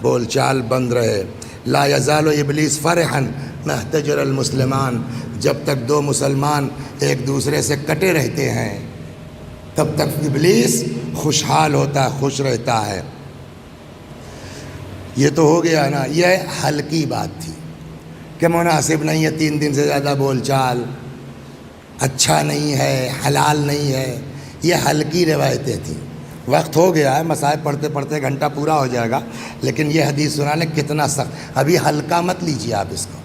بول چال بند رہے۔ لا يزال ابلیس فرحا ما احتجر المسلمان، جب تک 2 مسلمان ایک دوسرے سے کٹے رہتے ہیں تب تک ابلیس خوشحال ہوتا ہے، خوش رہتا ہے۔ یہ تو ہو گیا نا، یہ ہلکی بات تھی کہ مناسب نہیں ہے 3 دن سے زیادہ بول چال، اچھا نہیں ہے، حلال نہیں ہے، یہ ہلکی روایتیں تھیں۔ وقت ہو گیا ہے، مسائل پڑھتے پڑھتے گھنٹہ پورا ہو جائے گا، لیکن یہ حدیث سنا لیں کتنا سخت، ابھی ہلکا مت لیجیے آپ اس کو،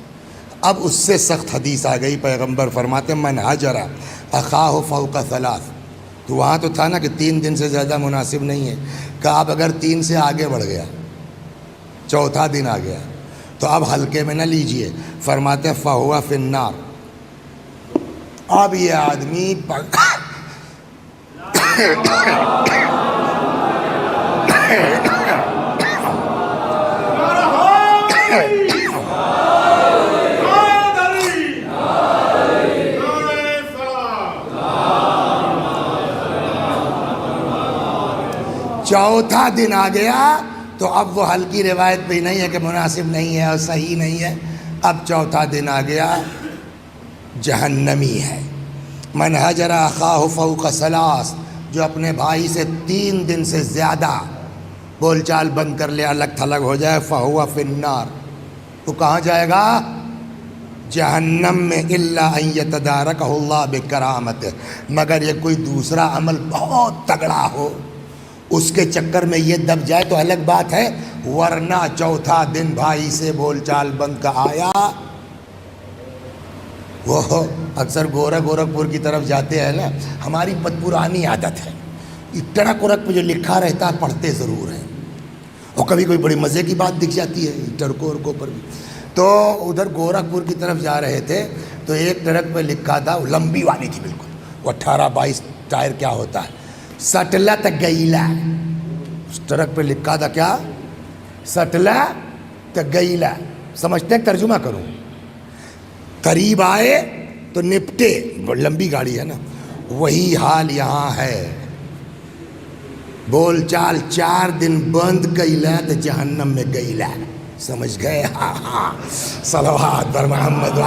اب اس سے سخت حدیث آ گئی۔ پیغمبر فرماتے من حجر اخاہ فوق 3، تو وہاں تو تھا نا کہ 3 دن سے زیادہ مناسب نہیں ہے، کہ اب اگر 3 سے آگے بڑھ گیا، 4تھا دن آ گیا، تو اب ہلکے میں نہ لیجئے، فرماتے فہو فی النار، اب یہ آدمی چوتھا دن آ گیا، تو اب وہ ہلکی روایت بھی نہیں ہے کہ مناسب نہیں ہے اور صحیح نہیں ہے، اب چوتھا دن آ گیا، جہنمی ہے۔ من حجر اخاہ فوق 3، جو اپنے بھائی سے 3 دن سے زیادہ بول چال بند کر لے، الگ تھلگ ہو جائے، فہو فی النار، تو کہاں جائے گا؟ جہنم میں۔ الا ان یتدارکہ اللہ بکرامتہ، مگر یہ کوئی دوسرا عمل بہت تگڑا ہو، اس کے چکر میں یہ دب جائے تو الگ بات ہے، ورنہ چوتھا دن بھائی سے بول چال بند کا آیا۔ وہ اکثر گورکھپور کی طرف جاتے ہیں نا، ہماری پرانی عادت ہے، ٹرک ورک پہ جو لکھا رہتا ہے پڑھتے ضرور ہیں، اور کبھی کوئی بڑی مزے کی بات دکھ جاتی ہے ٹرکوں ورکوں پر بھی، تو ادھر گورکھپور کی طرف جا رہے تھے تو ایک ٹرک پہ لکھا تھا، لمبی والی تھی بالکل، وہ 18-22 ٹائر کیا ہوتا ہے، سٹلت گیلا. اس ٹرک پہ لکھا تھا کیا؟ سٹلت گیلا. سمجھتے ہیں ترجمہ کروں؟ قریب آئے تو نپٹے. لمبی گاڑی ہے نا. وہی حال یہاں ہے. بول چال 4 دن بند کیلا تو جہنم میں گیلا. سمجھ گئے؟ صلوات بر محمد.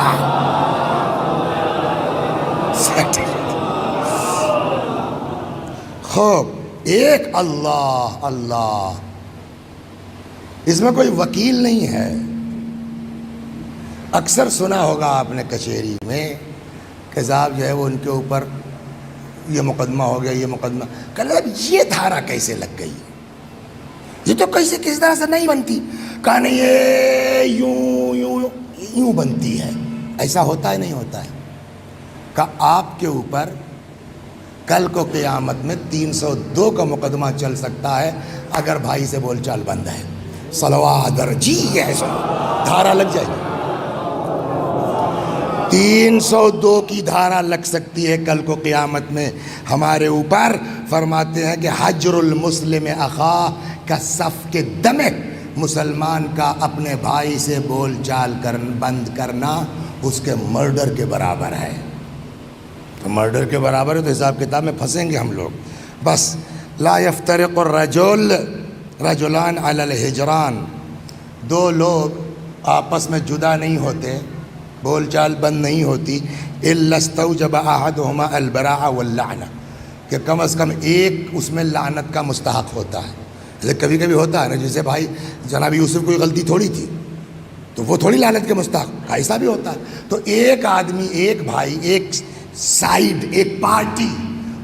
خوب ایک اللہ اللہ، اس میں کوئی وکیل نہیں ہے. اکثر سنا ہوگا آپ نے کچہری میں کہ صاحب جو ہے وہ ان کے اوپر یہ مقدمہ ہو گیا، یہ مقدمہ. کہ یہ دھارا کیسے لگ گئی؟ یہ تو کیسے کس طرح سے نہیں بنتی. کہا نہیں یہ یوں یوں یوں بنتی ہے. ایسا ہوتا ہے نہیں ہوتا ہے؟ کہ آپ کے اوپر کل کو قیامت میں 302 کا مقدمہ چل سکتا ہے اگر بھائی سے بول چال بند ہے. صلوات جی ہے، دھارا لگ جائے گی. 302 کی دھارا لگ سکتی ہے کل کو قیامت میں ہمارے اوپر. فرماتے ہیں کہ حجر المسلم اخا کا صف کے دمے، مسلمان کا اپنے بھائی سے بول چال بند کرنا اس کے مرڈر کے برابر ہے. تو مرڈر کے برابر ہے تو حساب کتاب میں پھنسیں گے ہم لوگ. بس لا یفترق الرجل رجلان علی الہجران، 2 لوگ آپس میں جدا نہیں ہوتے، بول چال بند نہیں ہوتی. الا استوجب احدهما البراء واللعنہ، کہ کم از کم ایک اس میں لعنت کا مستحق ہوتا ہے. لیکن کبھی کبھی ہوتا ہے نا، جیسے بھائی جناب یوسف کوئی غلطی تھوڑی تھی تو وہ تھوڑی لعنت کے مستحق، ایسا بھی ہوتا ہے. تو ایک آدمی، ایک بھائی، ایک سائیڈ، ایک پارٹی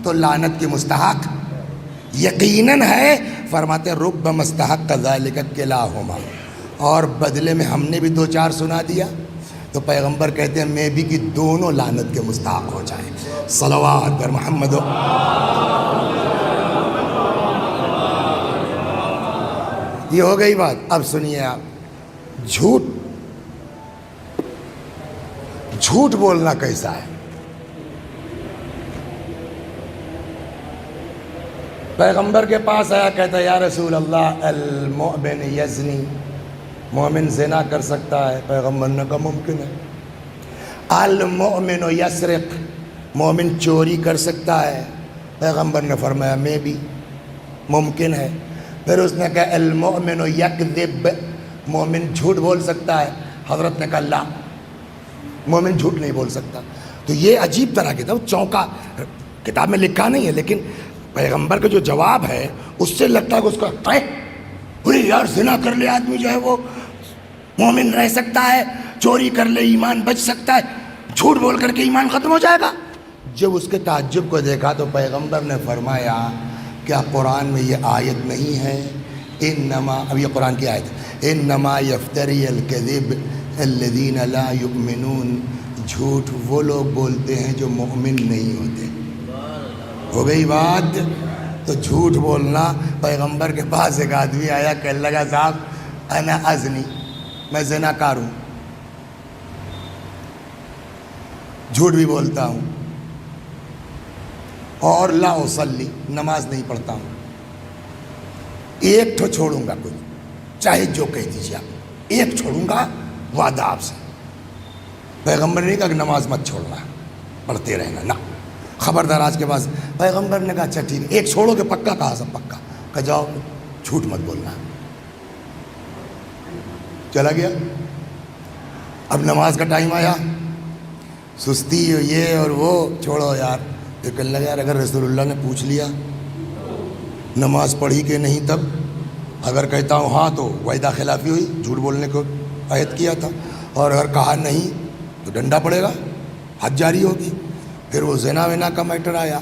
تو لعنت کے مستحق یقیناً ہے. فرماتے ہیں رب مستحق ذالک کلاہما، اور بدلے میں ہم نے بھی 2-4 سنا دیا. تو پیغمبر کہتے ہیں میں بھی کہ دونوں لعنت کے مستحق ہو جائیں. صلوات بر محمد. یہ ہو گئی بات. اب سنیے آپ، جھوٹ بولنا کیسا ہے. پیغمبر کے پاس آیا، کہتا ہے یا رسول اللہ المؤمن یزنی، مومن زنا کر سکتا ہے؟ پیغمبر نے کہا ممکن ہے. المؤمن یسرق، مومن چوری کر سکتا ہے؟ پیغمبر نے فرمایا میں بھی ممکن ہے. پھر اس نے کہا المؤمن یکذب، مومن جھوٹ بول سکتا ہے؟ حضرت نے کہا لا، مومن جھوٹ نہیں بول سکتا. تو یہ عجیب طرح کی تھا، چونکا کتاب میں لکھا نہیں ہے لیکن پیغمبر کا جو جواب ہے اس سے لگتا ہے کہ اس کا یار زنا کر لے آدمی جو ہے وہ مومن رہ سکتا ہے، چوری کر لے ایمان بچ سکتا ہے، جھوٹ بول کر کے ایمان ختم ہو جائے گا. جب اس کے تعجب کو دیکھا تو پیغمبر نے فرمایا کیا قرآن میں یہ آیت نہیں ہے؟ انما، اب یہ قرآن کی آیت ہے، انما یفتری الکذب الذین لا یؤمنون، جھوٹ وہ لوگ بولتے ہیں جو مومن نہیں ہوتے. ہو گئی بات. تو جھوٹ بولنا. پیغمبر کے پاس ایک آدمی آیا، کہنے لگا صاحب انا ازنی، میں زنا کار ہوں، جھوٹ بھی بولتا ہوں، اور لا اصلی، نماز نہیں پڑھتا ہوں. ایک تو چھوڑوں گا، کوئی چاہے جو کہہ دیجیے آپ، ایک چھوڑوں گا وعدہ آپ سے. پیغمبر نے کہا کہ نماز مت چھوڑنا، پڑھتے رہنا. نہ، خبردار آج کے بعد. پیغمبر نے کہا اچھا ٹھیک ہے، ایک چھوڑو گے پکا؟ کہا سب پکا. کہ جاؤ جھوٹ مت بولنا. چلا گیا. اب نماز کا ٹائم آیا، سستی یہ اور وہ، چھوڑو یار. تو کہنے لگا یار اگر رسول اللہ نے پوچھ لیا نماز پڑھی کہ نہیں، تب اگر کہتا ہوں ہاں تو وعدہ خلافی ہوئی، جھوٹ بولنے کو عہد کیا تھا، اور اگر کہا نہیں تو ڈنڈا پڑے گا، حد جاری ہوگی. پھر وہ زنا ونا کا میٹر آیا.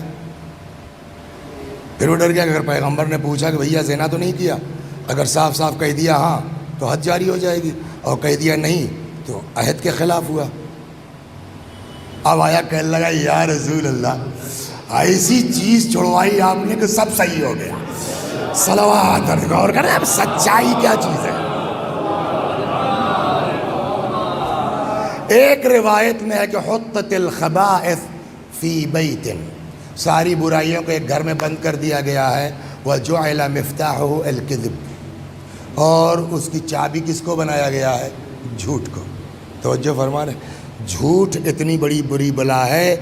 پھر وہ ڈر گیا کہ اگر پیغمبر نے پوچھا کہ بھیا زنا تو نہیں کیا، اگر صاف صاف کہہ دیا ہاں تو حد جاری ہو جائے گی، اور کہہ دیا نہیں تو عہد کے خلاف ہوا. اب آیا کہنے لگا یا رسول اللہ ایسی چیز چھڑوائی آپ نے کہ سب صحیح ہو گیا. صلوات. غور کریں اب سچائی کیا چیز ہے. ایک روایت میں ہے کہ حطت الخبائث فی بیت، ساری برائیوں کو ایک گھر میں بند کر دیا گیا ہے، وجعل مفتاحہ الکذب، اور اس کی چابی کس کو بنایا گیا ہے؟ جھوٹ کو۔ توجہ فرما رہے، جھوٹ اتنی بڑی بری بلا ہے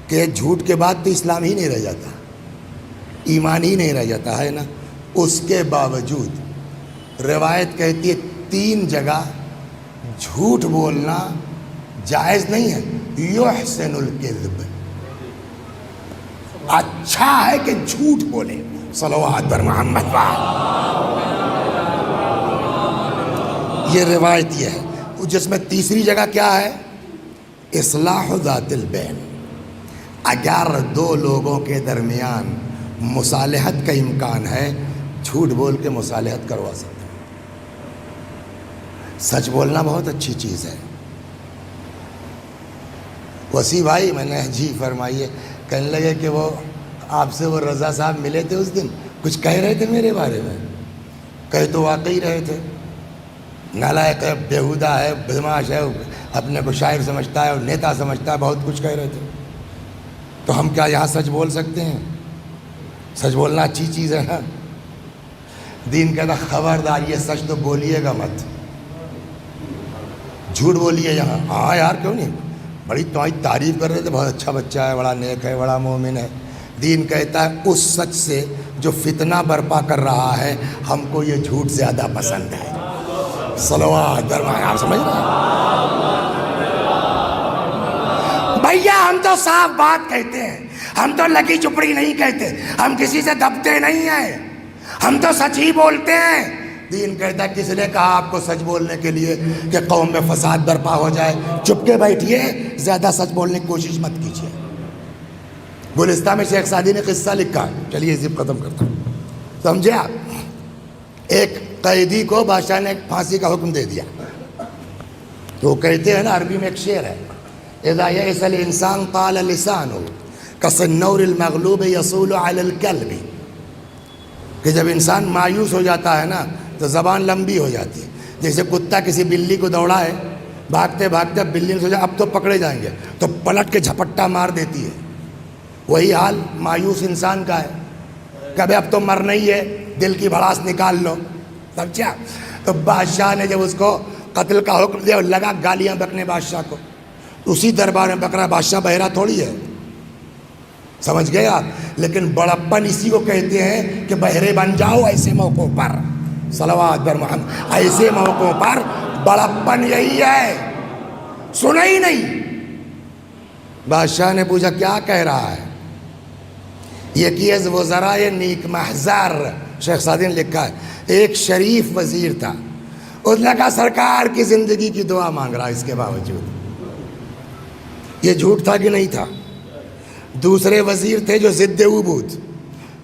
کہ جھوٹ کے بعد تو اسلام ہی نہیں رہ جاتا، ایمان ہی نہیں رہ جاتا ہے نا۔ اس کے باوجود روایت کہتی ہے 3 جگہ جھوٹ بولنا جائز نہیں ہے۔ یحسن الکذب، اچھا ہے کہ جھوٹ بولے۔ صلوات بر محمد یہ روایت یہ ہے، جس میں تیسری جگہ کیا ہے؟ اصلاح ذات البین، اگر 2 لوگوں کے درمیان مصالحت کا امکان ہے، جھوٹ بول کے مصالحت کروا سکتے ہیں۔ سچ بولنا بہت اچھی چیز ہے۔ وسیع بھائی، میں نے جی فرمائیے، کہنے لگے کہ وہ آپ سے وہ رضا صاحب ملے تھے اس دن، کچھ کہہ رہے تھے میرے بارے میں؟ کہہ تو واقعی رہے تھے، نالائق ہے، بیہودہ ہے، بدماش ہے، اپنے کو شاعر سمجھتا ہے اور نیتا سمجھتا ہے، بہت کچھ کہہ رہے تھے۔ تو ہم کیا یہاں سچ بول سکتے ہیں؟ سچ بولنا اچھی چیز ہے نا۔ دین کہتا خبردار یہ سچ تو بولیے گا مت، جھوٹ بولیے یہاں۔ ہاں یار کیوں نہیں، بڑی تمہاری تعریف کر رہے تھے، بہت اچھا بچہ ہے، بڑا نیک ہے، بڑا مومن ہے۔ دین کہتا ہے اس سچ سے جو فتنہ برپا کر رہا ہے، ہم کو یہ جھوٹ زیادہ پسند ہے۔ صلوات درمائے، آپ سمجھ رہے ہیں؟ بھیا ہم تو صاف بات کہتے ہیں، ہم تو لکی چپڑی نہیں کہتے، ہم کسی سے دبتے نہیں ہیں، ہم تو سچ ہی بولتے ہیں۔ دین کہتا ہے کس نے کہا آپ کو سچ بولنے کے لیے کہ قوم میں فساد برپا ہو جائے؟ چپ کے بیٹھیے، زیادہ سچ بولنے کی کوشش مت کیجیے۔ گلستان میں شیخ سعدی نے قصہ لکھا ہے، چلیے ذکر ختم کرتا ہوں، سمجھے آپ؟ ایک قیدی کو بادشاہ نے پھانسی کا حکم دے دیا، تو کہتے ہیں نا عربی میں ایک شعر ہے، اذا یئس الانسان طال لسانه کالصنور المغلوب یصول علی الکلب، کہ جب انسان مایوس ہو جاتا ہے نا تو زبان لمبی ہو جاتی ہے۔ جیسے کتا کسی بلی کو دوڑا ہے، بھاگتے بھاگتے بلی نے سوچا اب تو پکڑے جائیں گے، تو پلٹ کے جھپٹا مار دیتی ہے۔ وہی حال مایوس انسان کا ہے، کبھی اب تو مرنا ہی ہے، دل کی بھڑاس نکال لو، سمجھا؟ تو بادشاہ نے جب اس کو قتل کا حکم دیا، لگا گالیاں بکنے بادشاہ کو، اسی دربار میں بکرا، بادشاہ بہرا تھوڑی ہے، سمجھ گئے آپ؟ لیکن بڑپن اسی کو کہتے ہیں کہ بہرے بن جاؤ ایسے موقعوں پر۔ صلوات بر محمد، ایسے موقعوں پر بڑپن یہی ہے، سنا ہی نہیں۔ بادشاہ نے پوچھا کیا کہہ رہا ہے؟ یہ کہ از وزرائے نیک محضر، شیخ سعدی نے لکھا ہے، ایک شریف وزیر تھا، اس نے کہا سرکار کی زندگی کی دعا مانگ رہا، اس کے باوجود یہ جھوٹ تھا کہ نہیں تھا؟ دوسرے وزیر تھے جو ضد عبود،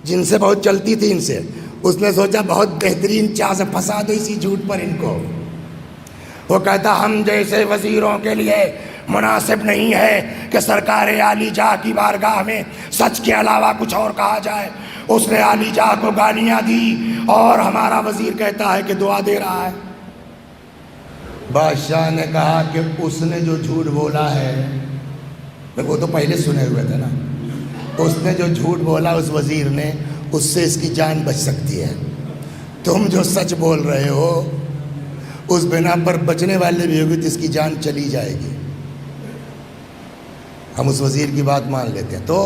جن سے بہت چلتی تھی ان سے، اس نے سوچا بہت بہترین چاہ سے پھنسا دو اسی جھوٹ پر ان کو۔ وہ کہتا ہم جیسے وزیروں کے لیے مناسب نہیں ہے کہ سرکار عالی جاہ کی بارگاہ میں سچ کے علاوہ کچھ اور کہا جائے۔ اس نے عالی جاہ کو گالیاں دی اور ہمارا وزیر کہتا ہے کہ دعا دے رہا ہے۔ بادشاہ نے کہا کہ اس نے جو جھوٹ بولا ہے، وہ تو پہلے سنے ہوئے تھے نا، اس نے جو جھوٹ بولا اس وزیر نے، اس سے اس کی جان بچ سکتی ہے۔ تم جو سچ بول رہے ہو اس بنا پر بچنے والے بھی ہوگی تو اس کی جان چلی جائے گی۔ ہم اس وزیر کی بات مان لیتے ہیں۔ تو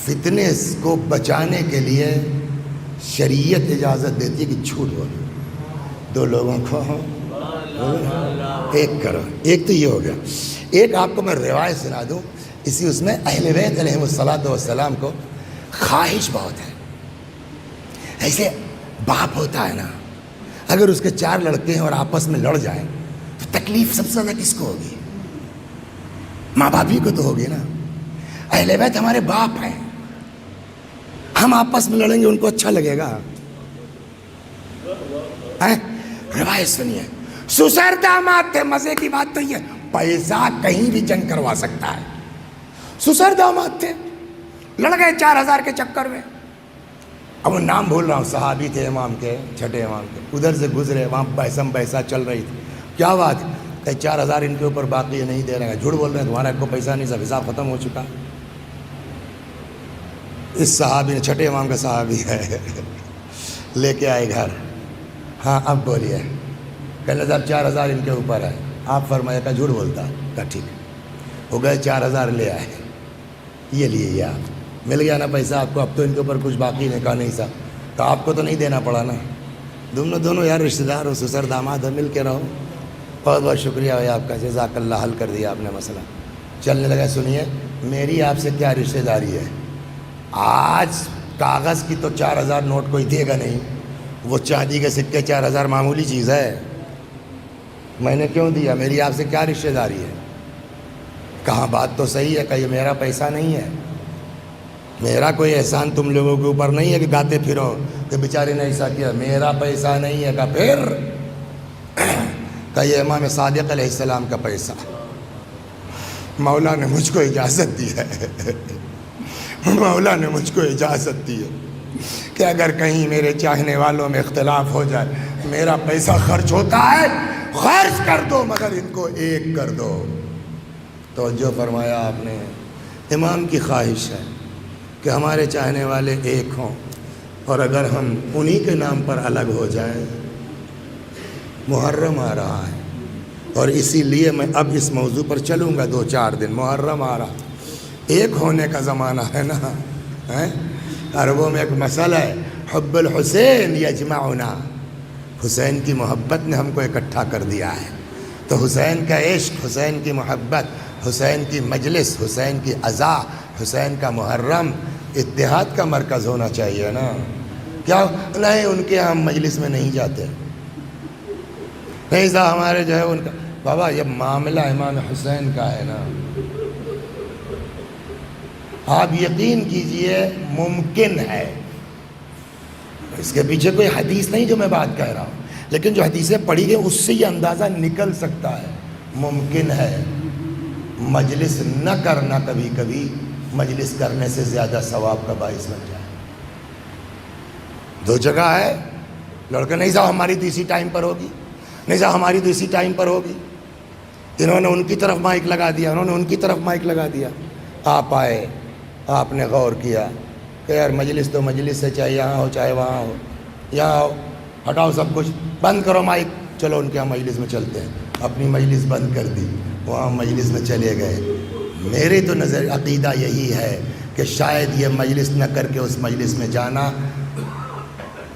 فتنے کو بچانے کے لیے شریعت اجازت دیتی ہے کہ جھوٹ بولو، 2 لوگوں کو ایک کرو۔ ایک تو یہ ہو گیا۔ ایک آپ کو میں روایت سنا دوں، اس میں اہل بیت علیہم الصلاۃ والسلام کو خواہش بہت ہے۔ ایسے باپ ہوتا ہے نا، اگر اس کے 4 لڑکے ہیں اور آپس میں لڑ جائیں تو تکلیف سب سے زیادہ کس کو ہوگی؟ ماں باپ ہی کو تو ہوگی نا۔ اہل بیت ہمارے باپ ہیں، ہم آپس میں لڑیں گے ان کو اچھا لگے گا؟ روایت سنیے، سسر داماد تھے، مزے کی بات تو یہ، پیسہ کہیں بھی جنگ کروا سکتا ہے۔ سسر داماد تھے، لڑ گئے 4000 کے چکر میں۔ اب وہ نام بھول رہا ہوں، صحابی تھے امام کے، چھٹے امام کے، ادھر سے گزرے، وہاں بحثم بحثہ چل رہی تھی، کیا بات؟ کہ 4,000 ان کے اوپر باقی ہے، نہیں دے رہے ہیں، جھوٹ بول رہے ہیں، تمہارا کو پیسہ نہیں، سب حساب ختم ہو چکا۔ اس صحابی نے، چھٹے امام کا صحابی ہے، لے کے آئے گھر، ہاں اب بولیے، کہنے صاحب 4,000 ان کے اوپر ہے، آپ فرمایا کہ جھوٹ بولتا، کہا ٹھیک ہے، وہ گئے 4,000 لے آئے، یہ لیے یہ آپ مل گیا نا پیسہ آپ کو، اب تو ان کے اوپر کچھ باقی نہیں، کہا نہیں صاحب، تو آپ کو تو نہیں دینا پڑا نا، دونوں یار رشتہ دار ہو، سسر داماد ہو، مل کے رہو، بہت بہت شکریہ بھائی آپ کا، جزاک اللہ، حل کر دیا آپ نے مسئلہ۔ چلنے لگا، سنیے میری آپ سے کیا رشتہ داری ہے، آج کاغذ کی تو 4,000 نوٹ کوئی دے گا نہیں، وہ چاندی کے سکے 4,000 معمولی چیز ہے، میں نے کیوں دیا، میری آپ سے کیا رشتہ داری ہے؟ کہاں بات تو صحیح ہے کہ یہ میرا پیسہ نہیں ہے، میرا کوئی احسان تم لوگوں کے اوپر نہیں ہے کہ گاتے پھرو کہ بیچارے نے ایسا کیا، میرا پیسہ نہیں ہے، کہ پھر کہ یہ امام صادق علیہ السلام کا پیسہ، مولا نے مجھ کو اجازت دی ہے، مولا نے مجھ کو اجازت دی ہے کہ اگر کہیں میرے چاہنے والوں میں اختلاف ہو جائے، میرا پیسہ خرچ ہوتا ہے، خرچ کر دو مگر ان کو ایک کر دو۔ توجہ فرمایا آپ نے، امام کی خواہش ہے کہ ہمارے چاہنے والے ایک ہوں، اور اگر ہم انہی کے نام پر الگ ہو جائیں، محرم آ رہا ہے، اور اسی لیے میں اب اس موضوع پر چلوں گا 2-4 دن، محرم آ رہا، ایک ہونے کا زمانہ ہے نا، عربوں میں ایک مسئلہ ہے، حب الحسین یجمعنا، حسین کی محبت نے ہم کو اکٹھا کر دیا ہے، تو حسین کا عشق، حسین کی محبت، حسین کی مجلس، حسین کی عزا، حسین کا محرم اتحاد کا مرکز ہونا چاہیے نا، کیا نہیں ان کے ہم مجلس میں نہیں جاتے، نہیں صاحب ہمارے جو ہے ان کا، بابا یہ معاملہ امام حسین کا ہے نا، آپ یقین کیجئے ممکن ہے، اس کے پیچھے کوئی حدیث نہیں جو میں بات کہہ رہا ہوں، لیکن جو حدیثیں پڑھی گئی اس سے یہ اندازہ نکل سکتا ہے، ممکن ہے مجلس نہ کرنا کبھی کبھی مجلس کرنے سے زیادہ ثواب کا باعث بن جائے۔ 2 جگہ ہے، لڑکے نہیں صاحب ہماری تو اسی ٹائم پر ہوگی، نہیں صاحب ہماری تو اسی ٹائم پر ہوگی، انہوں نے ان کی طرف مائک لگا دیا، انہوں نے ان کی طرف مائک لگا دیا، آپ آئے، آپ نے غور کیا کہ یار مجلس تو مجلس سے، چاہے یہاں ہو چاہے وہاں ہو، یہاں آؤ، ہٹاؤ سب کچھ، بند کرو مائک، چلو ان کے یہاں مجلس میں چلتے ہیں، اپنی مجلس بند کر دی، وہاں مجلس میں چلے گئے۔ میرے تو نظر عقیدہ یہی ہے کہ شاید یہ مجلس نہ کر کے اس مجلس میں جانا،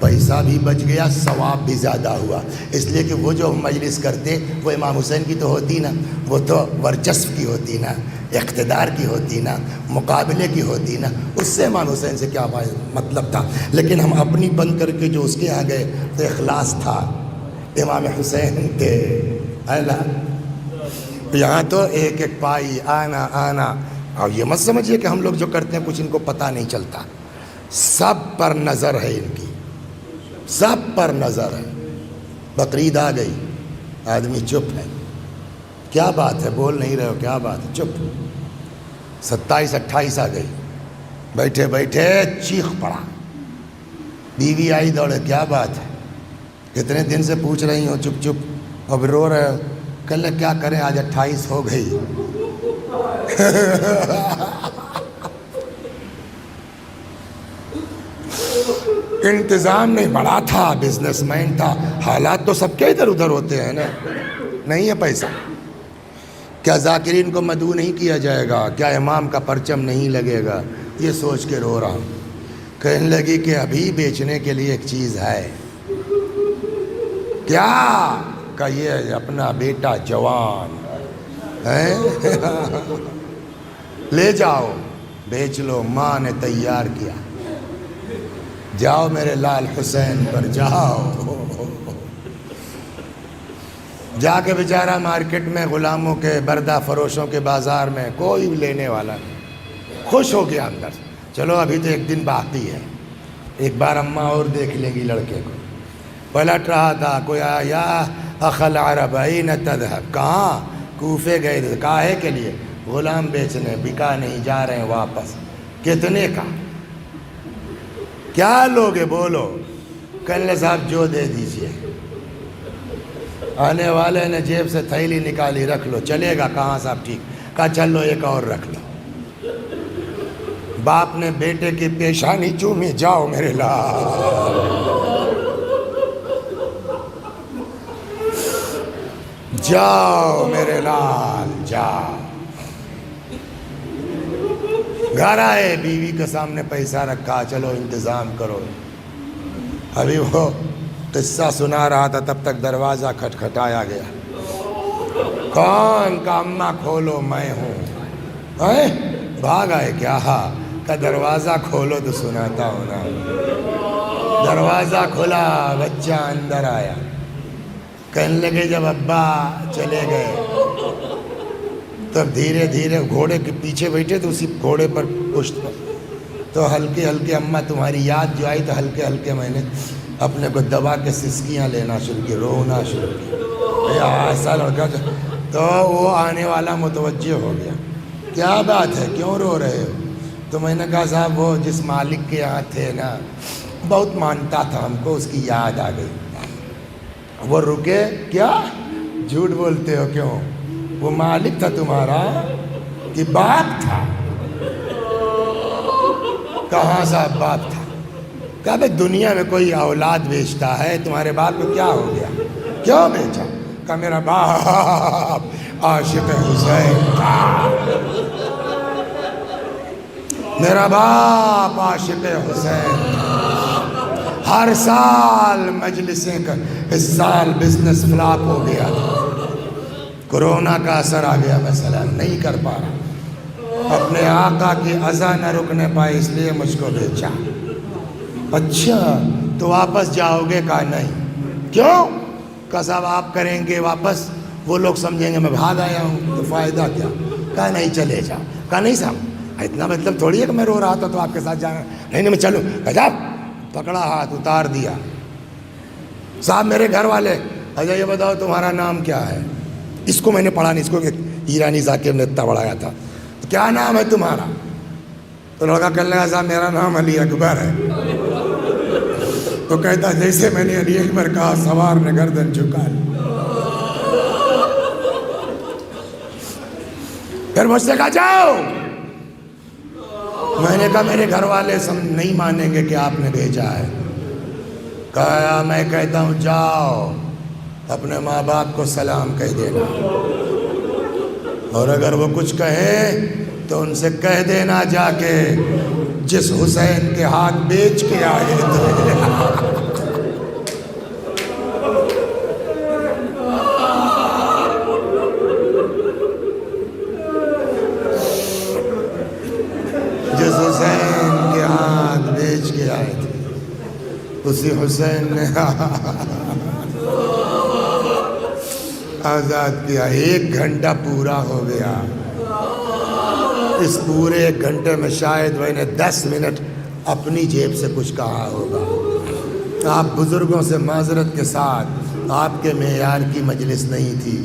پیسہ بھی بچ گیا، ثواب بھی زیادہ ہوا، اس لیے کہ وہ جو مجلس کرتے وہ امام حسین کی تو ہوتی نا، وہ تو ورچسو کی ہوتی نا، اقتدار کی ہوتی نا، مقابلے کی ہوتی نا، اس سے امام حسین سے کیا مطلب تھا، لیکن ہم اپنی بند کر کے جو اس کے یہاں گئے تو اخلاص تھا، امام حسین تھے، یہاں تو ایک ایک پائی آنا آنا، اور یہ مت سمجھیے کہ ہم لوگ جو کرتے ہیں کچھ ان کو پتہ نہیں چلتا، سب پر نظر ہے ان کی، سب پر نظر ہے۔ بقرعید آ گئی، آدمی چپ ہے، کیا بات ہے بول نہیں رہے ہو، کیا بات ہے، چپ۔ 27 28 آ گئی، بیٹھے بیٹھے چیخ پڑا، بیوی آئی دوڑے، کیا بات ہے، کتنے دن سے پوچھ رہی ہوں چپ چپ، اب رو رہے ہو، کل کیا کریں آج 28 ہو گئی۔ انتظام نہیں، بڑا تھا، بزنس مین تھا، حالات تو سب کے ادھر ادھر ہوتے ہیں نا، نہیں ہے پیسہ، کیا ذاکرین کو مدعو نہیں کیا جائے گا، کیا امام کا پرچم نہیں لگے گا، یہ سوچ کے رو رہا ہوں۔ کہنے لگی کہ ابھی بیچنے کے لیے ایک چیز ہے، کیا کہ یہ اپنا بیٹا جوان ہے، لے جاؤ بیچ لو، ماں نے تیار کیا، جاؤ میرے لال حسین پر جاؤ۔ جا کے بیچارہ مارکیٹ میں غلاموں کے، بردہ فروشوں کے بازار میں کوئی لینے والا نہیں، خوش ہو گیا اندر، چلو ابھی تو ایک دن باقی ہے، ایک بار اماں اور دیکھ لیں گی لڑکے کو۔ پلٹ رہا تھا، کوئی آیا، اخ العرب این تذهب، کہاں؟ کوفے گئے تھے، کاہے کے لیے؟ غلام بیچنے، بکا نہیں، جا رہے ہیں واپس۔ کتنے کا؟ کیا لوگے بولو؟ کہنے صاحب جو دے دیجئے۔ آنے والے نے جیب سے تھیلی نکالی، رکھ لو۔ چلے گا کہاں صاحب؟ ٹھیک۔ کہا چل لو ایک اور رکھ لو۔ باپ نے بیٹے کی پیشانی چومی، جاؤ میرے لال، جاؤ میرے لال جاؤ۔ گھر آئے، بیوی کے سامنے پیسہ رکھا، چلو انتظام کرو۔ ابھی وہ قصہ سنا رہا تھا تب تک دروازہ کھٹکھٹایا گیا۔ کون؟ کا اماں کھولو میں ہوں۔ بھاگ آئے کیا؟ کا دروازہ کھولو تو سناتا ہوں نا۔ دروازہ کھلا، بچہ اندر آیا، کہنے لگے جب ابا چلے گئے تب دھیرے دھیرے گھوڑے کے پیچھے بیٹھے تو اسی گھوڑے پر پشت پر تو ہلکے ہلکے اماں تمہاری یاد جو آئی تو ہلکے ہلکے میں نے اپنے کو دبا کے سسکیاں لینا شروع کی، رونا شروع کیا۔ ایسا لڑکا تو وہ آنے والا متوجہ ہو گیا، کیا بات ہے کیوں رو رہے ہو؟ تو میں نے کہا صاحب وہ جس مالک کے یہاں تھے نا بہت مانتا تھا ہم کو، اس کی یاد آ گئی۔ وہ رکے، کیا جھوٹ بولتے ہو کیوں؟ وہ مالک تھا تمہارا کہ باپ تھا؟ کہاں صاحب باپ تھا؟ کہا بھئی دنیا میں کوئی اولاد بیچتا ہے، تمہارے باپ کو کیا ہو گیا؟ کیوں بیچا؟ کہا میرا باپ عاشق حسین تھا، میرا باپ عاشق حسین تھا۔ ہر سال مجلسیں کر، اس سال بزنس فلاپ ہو گیا تھا، کورونا کا اثر آ گیا، مثلا نہیں کر پا رہا، اپنے آقا کی عزا نہ رکنے پائے اس لیے مجھ کو بیچا۔ اچھا تو واپس جاؤ گے؟ کہا نہیں۔ کیوں؟ کہا صاحب آپ کریں گے واپس، وہ لوگ سمجھیں گے میں بھاگ آیا ہوں تو فائدہ کیا؟ کہا نہیں چلے جاؤ۔ کہا نہیں صاحب اتنا مطلب تھوڑی ہے کہ میں رو رہا تھا تو آپ کے ساتھ جانا، نہیں میں چلوں۔ کہا جاؤ، پکڑا ہاتھ اتار دیا۔ صاحب میرے گھر والے، اچھا یہ بتاؤ تمہارا نام کیا ہے؟ اس کو میں نے پڑھا نہیں، اس کو ایرانی ذاکر نے اتنا پڑھایا تھا، کیا نام ہے تمہارا؟ تو لڑکا کہنے لگا صاحب میرا نام علی اکبر ہے۔ تو کہتا جیسے میں نے علی اکبر کہا سوار نے گردن جھکا لی۔ پھر مجھ سے کہا جاؤ۔ میں نے کہا میرے گھر والے نہیں مانیں گے کہ آپ نے بھیجا ہے۔ کہا میں کہتا ہوں جاؤ اپنے ماں باپ کو سلام کہہ دینا، اور اگر وہ کچھ کہیں تو ان سے کہہ دینا جا کے جس حسین کے ہاتھ بیچ کے آئے تھے۔ جس حسین کے ہاتھ بیچ کے آئے تھے اسی حسین نے آزاد کیا۔ 1 گھنٹہ پورا ہو گیا، اس پورے 1 گھنٹے میں شاید میں نے 10 منٹ اپنی جیب سے کچھ کہا ہوگا۔ آپ بزرگوں سے معذرت کے ساتھ، آپ کے معیار کی مجلس نہیں تھی،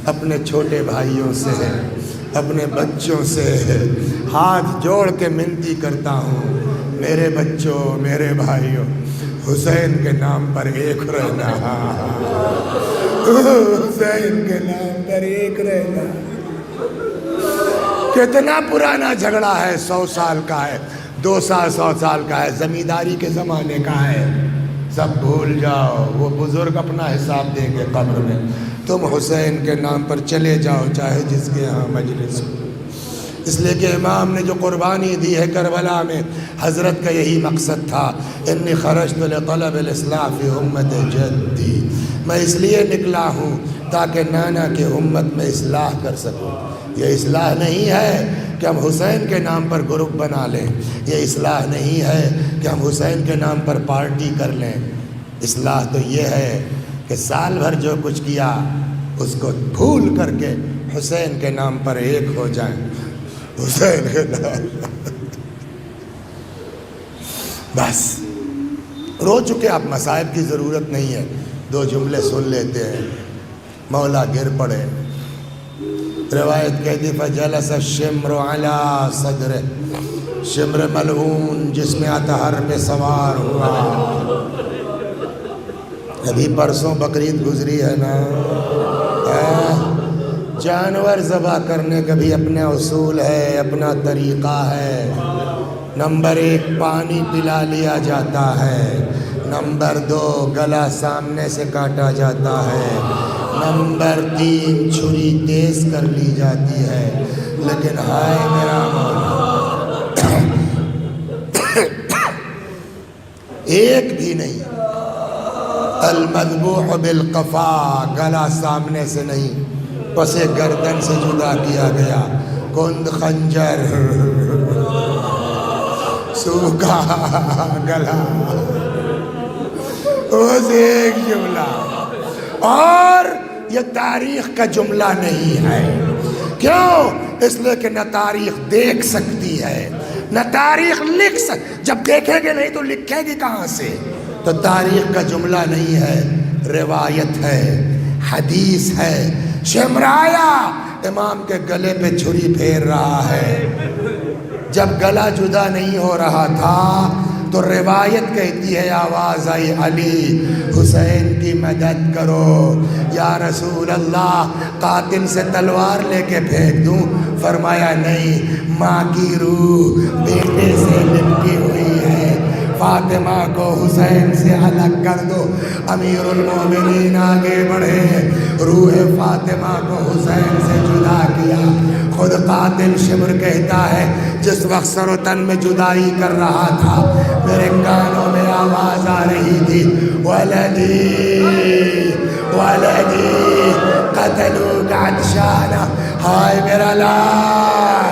اپنے چھوٹے بھائیوں سے، اپنے بچوں سے ہاتھ جوڑ کے منتی کرتا ہوں، میرے بچوں میرے بھائیوں، حسین کے نام پر ایک رہنا، حسین کے نام پر ایک رہنا۔ کتنا پرانا جھگڑا ہے، 100 سال کا ہے، 2 سال 100 سال کا ہے، زمینداری کے زمانے کا ہے، سب بھول جاؤ، وہ بزرگ اپنا حساب دیں گے قبر میں، تم حسین کے نام پر چلے جاؤ چاہے جس کے ہاں مجلس ہو۔ اس لیے کہ امام نے جو قربانی دی ہے کربلا میں، حضرت کا یہی مقصد تھا، انی خرجت لطلب الاصلاح فی امت جدی، میں اس لیے نکلا ہوں تاکہ نانا کی امت میں اصلاح کر سکوں۔ یہ اصلاح نہیں ہے کہ ہم حسین کے نام پر گروپ بنا لیں، یہ اصلاح نہیں ہے کہ ہم حسین کے نام پر پارٹی کر لیں، اصلاح تو یہ ہے کہ سال بھر جو کچھ کیا اس کو بھول کر کے حسین کے نام پر ایک ہو جائیں، حسین کے نام بس۔ رو چکے آپ، مصائب کی ضرورت نہیں ہے، 2 جملے سن لیتے ہیں۔ مولا گر پڑے، روایت کہتی فجلس الشمر علی صدر، شمر ملعون جس میں اطہر پہ سوار ہوا، ابھی پرسوں بقرعید گزری ہے نا، جانور ذبح کرنے کا بھی اپنے اصول ہے، اپنا طریقہ ہے۔ نمبر 1 پانی پلا لیا جاتا ہے، نمبر 2 گلا سامنے سے کاٹا جاتا ہے، نمبر 3 چھری تیز کر لی جاتی ہے۔ لیکن ہائے میرا مولا، ایک بھی نہیں۔ المذبوح بالقفا، گلا سامنے سے نہیں، پسے گردن سے جدا کیا گیا۔ کند خنجر، سوکھا گلا، بس ایک جملہ۔ اور یہ تاریخ کا جملہ نہیں ہے۔ کیوں؟ اس لیے کہ نہ تاریخ دیکھ سکتی ہے نہ تاریخ لکھ جب دیکھیں گے نہیں تو لکھیں گی کہاں سے؟ تو تاریخ کا جملہ نہیں ہے، روایت ہے، حدیث ہے۔ شمرایا امام کے گلے پہ چھری پھیر رہا ہے، جب گلا جدا نہیں ہو رہا تھا تو روایت کہتی ہے، آواز آئی علی حسین کی مدد کرو یا رسول اللہ، قاتل سے تلوار لے کے پھینک دوں؟ فرمایا نہیں، ماں کی روح بیٹے سے لپٹی ہوئی ہے، فاطمہ کو حسین سے الگ کر دو۔ امیر المومنین آگے بڑھے، روح فاطمہ کو حسین سے جدا کیا۔ خود قاتل شمر کہتا ہے، جس وقت سر و تن میں جدائی کر رہا تھا میرے کانوں میں آواز آ رہی تھی، ولدی ولدی قتلوک عطشانہ، ہائے میرا لال،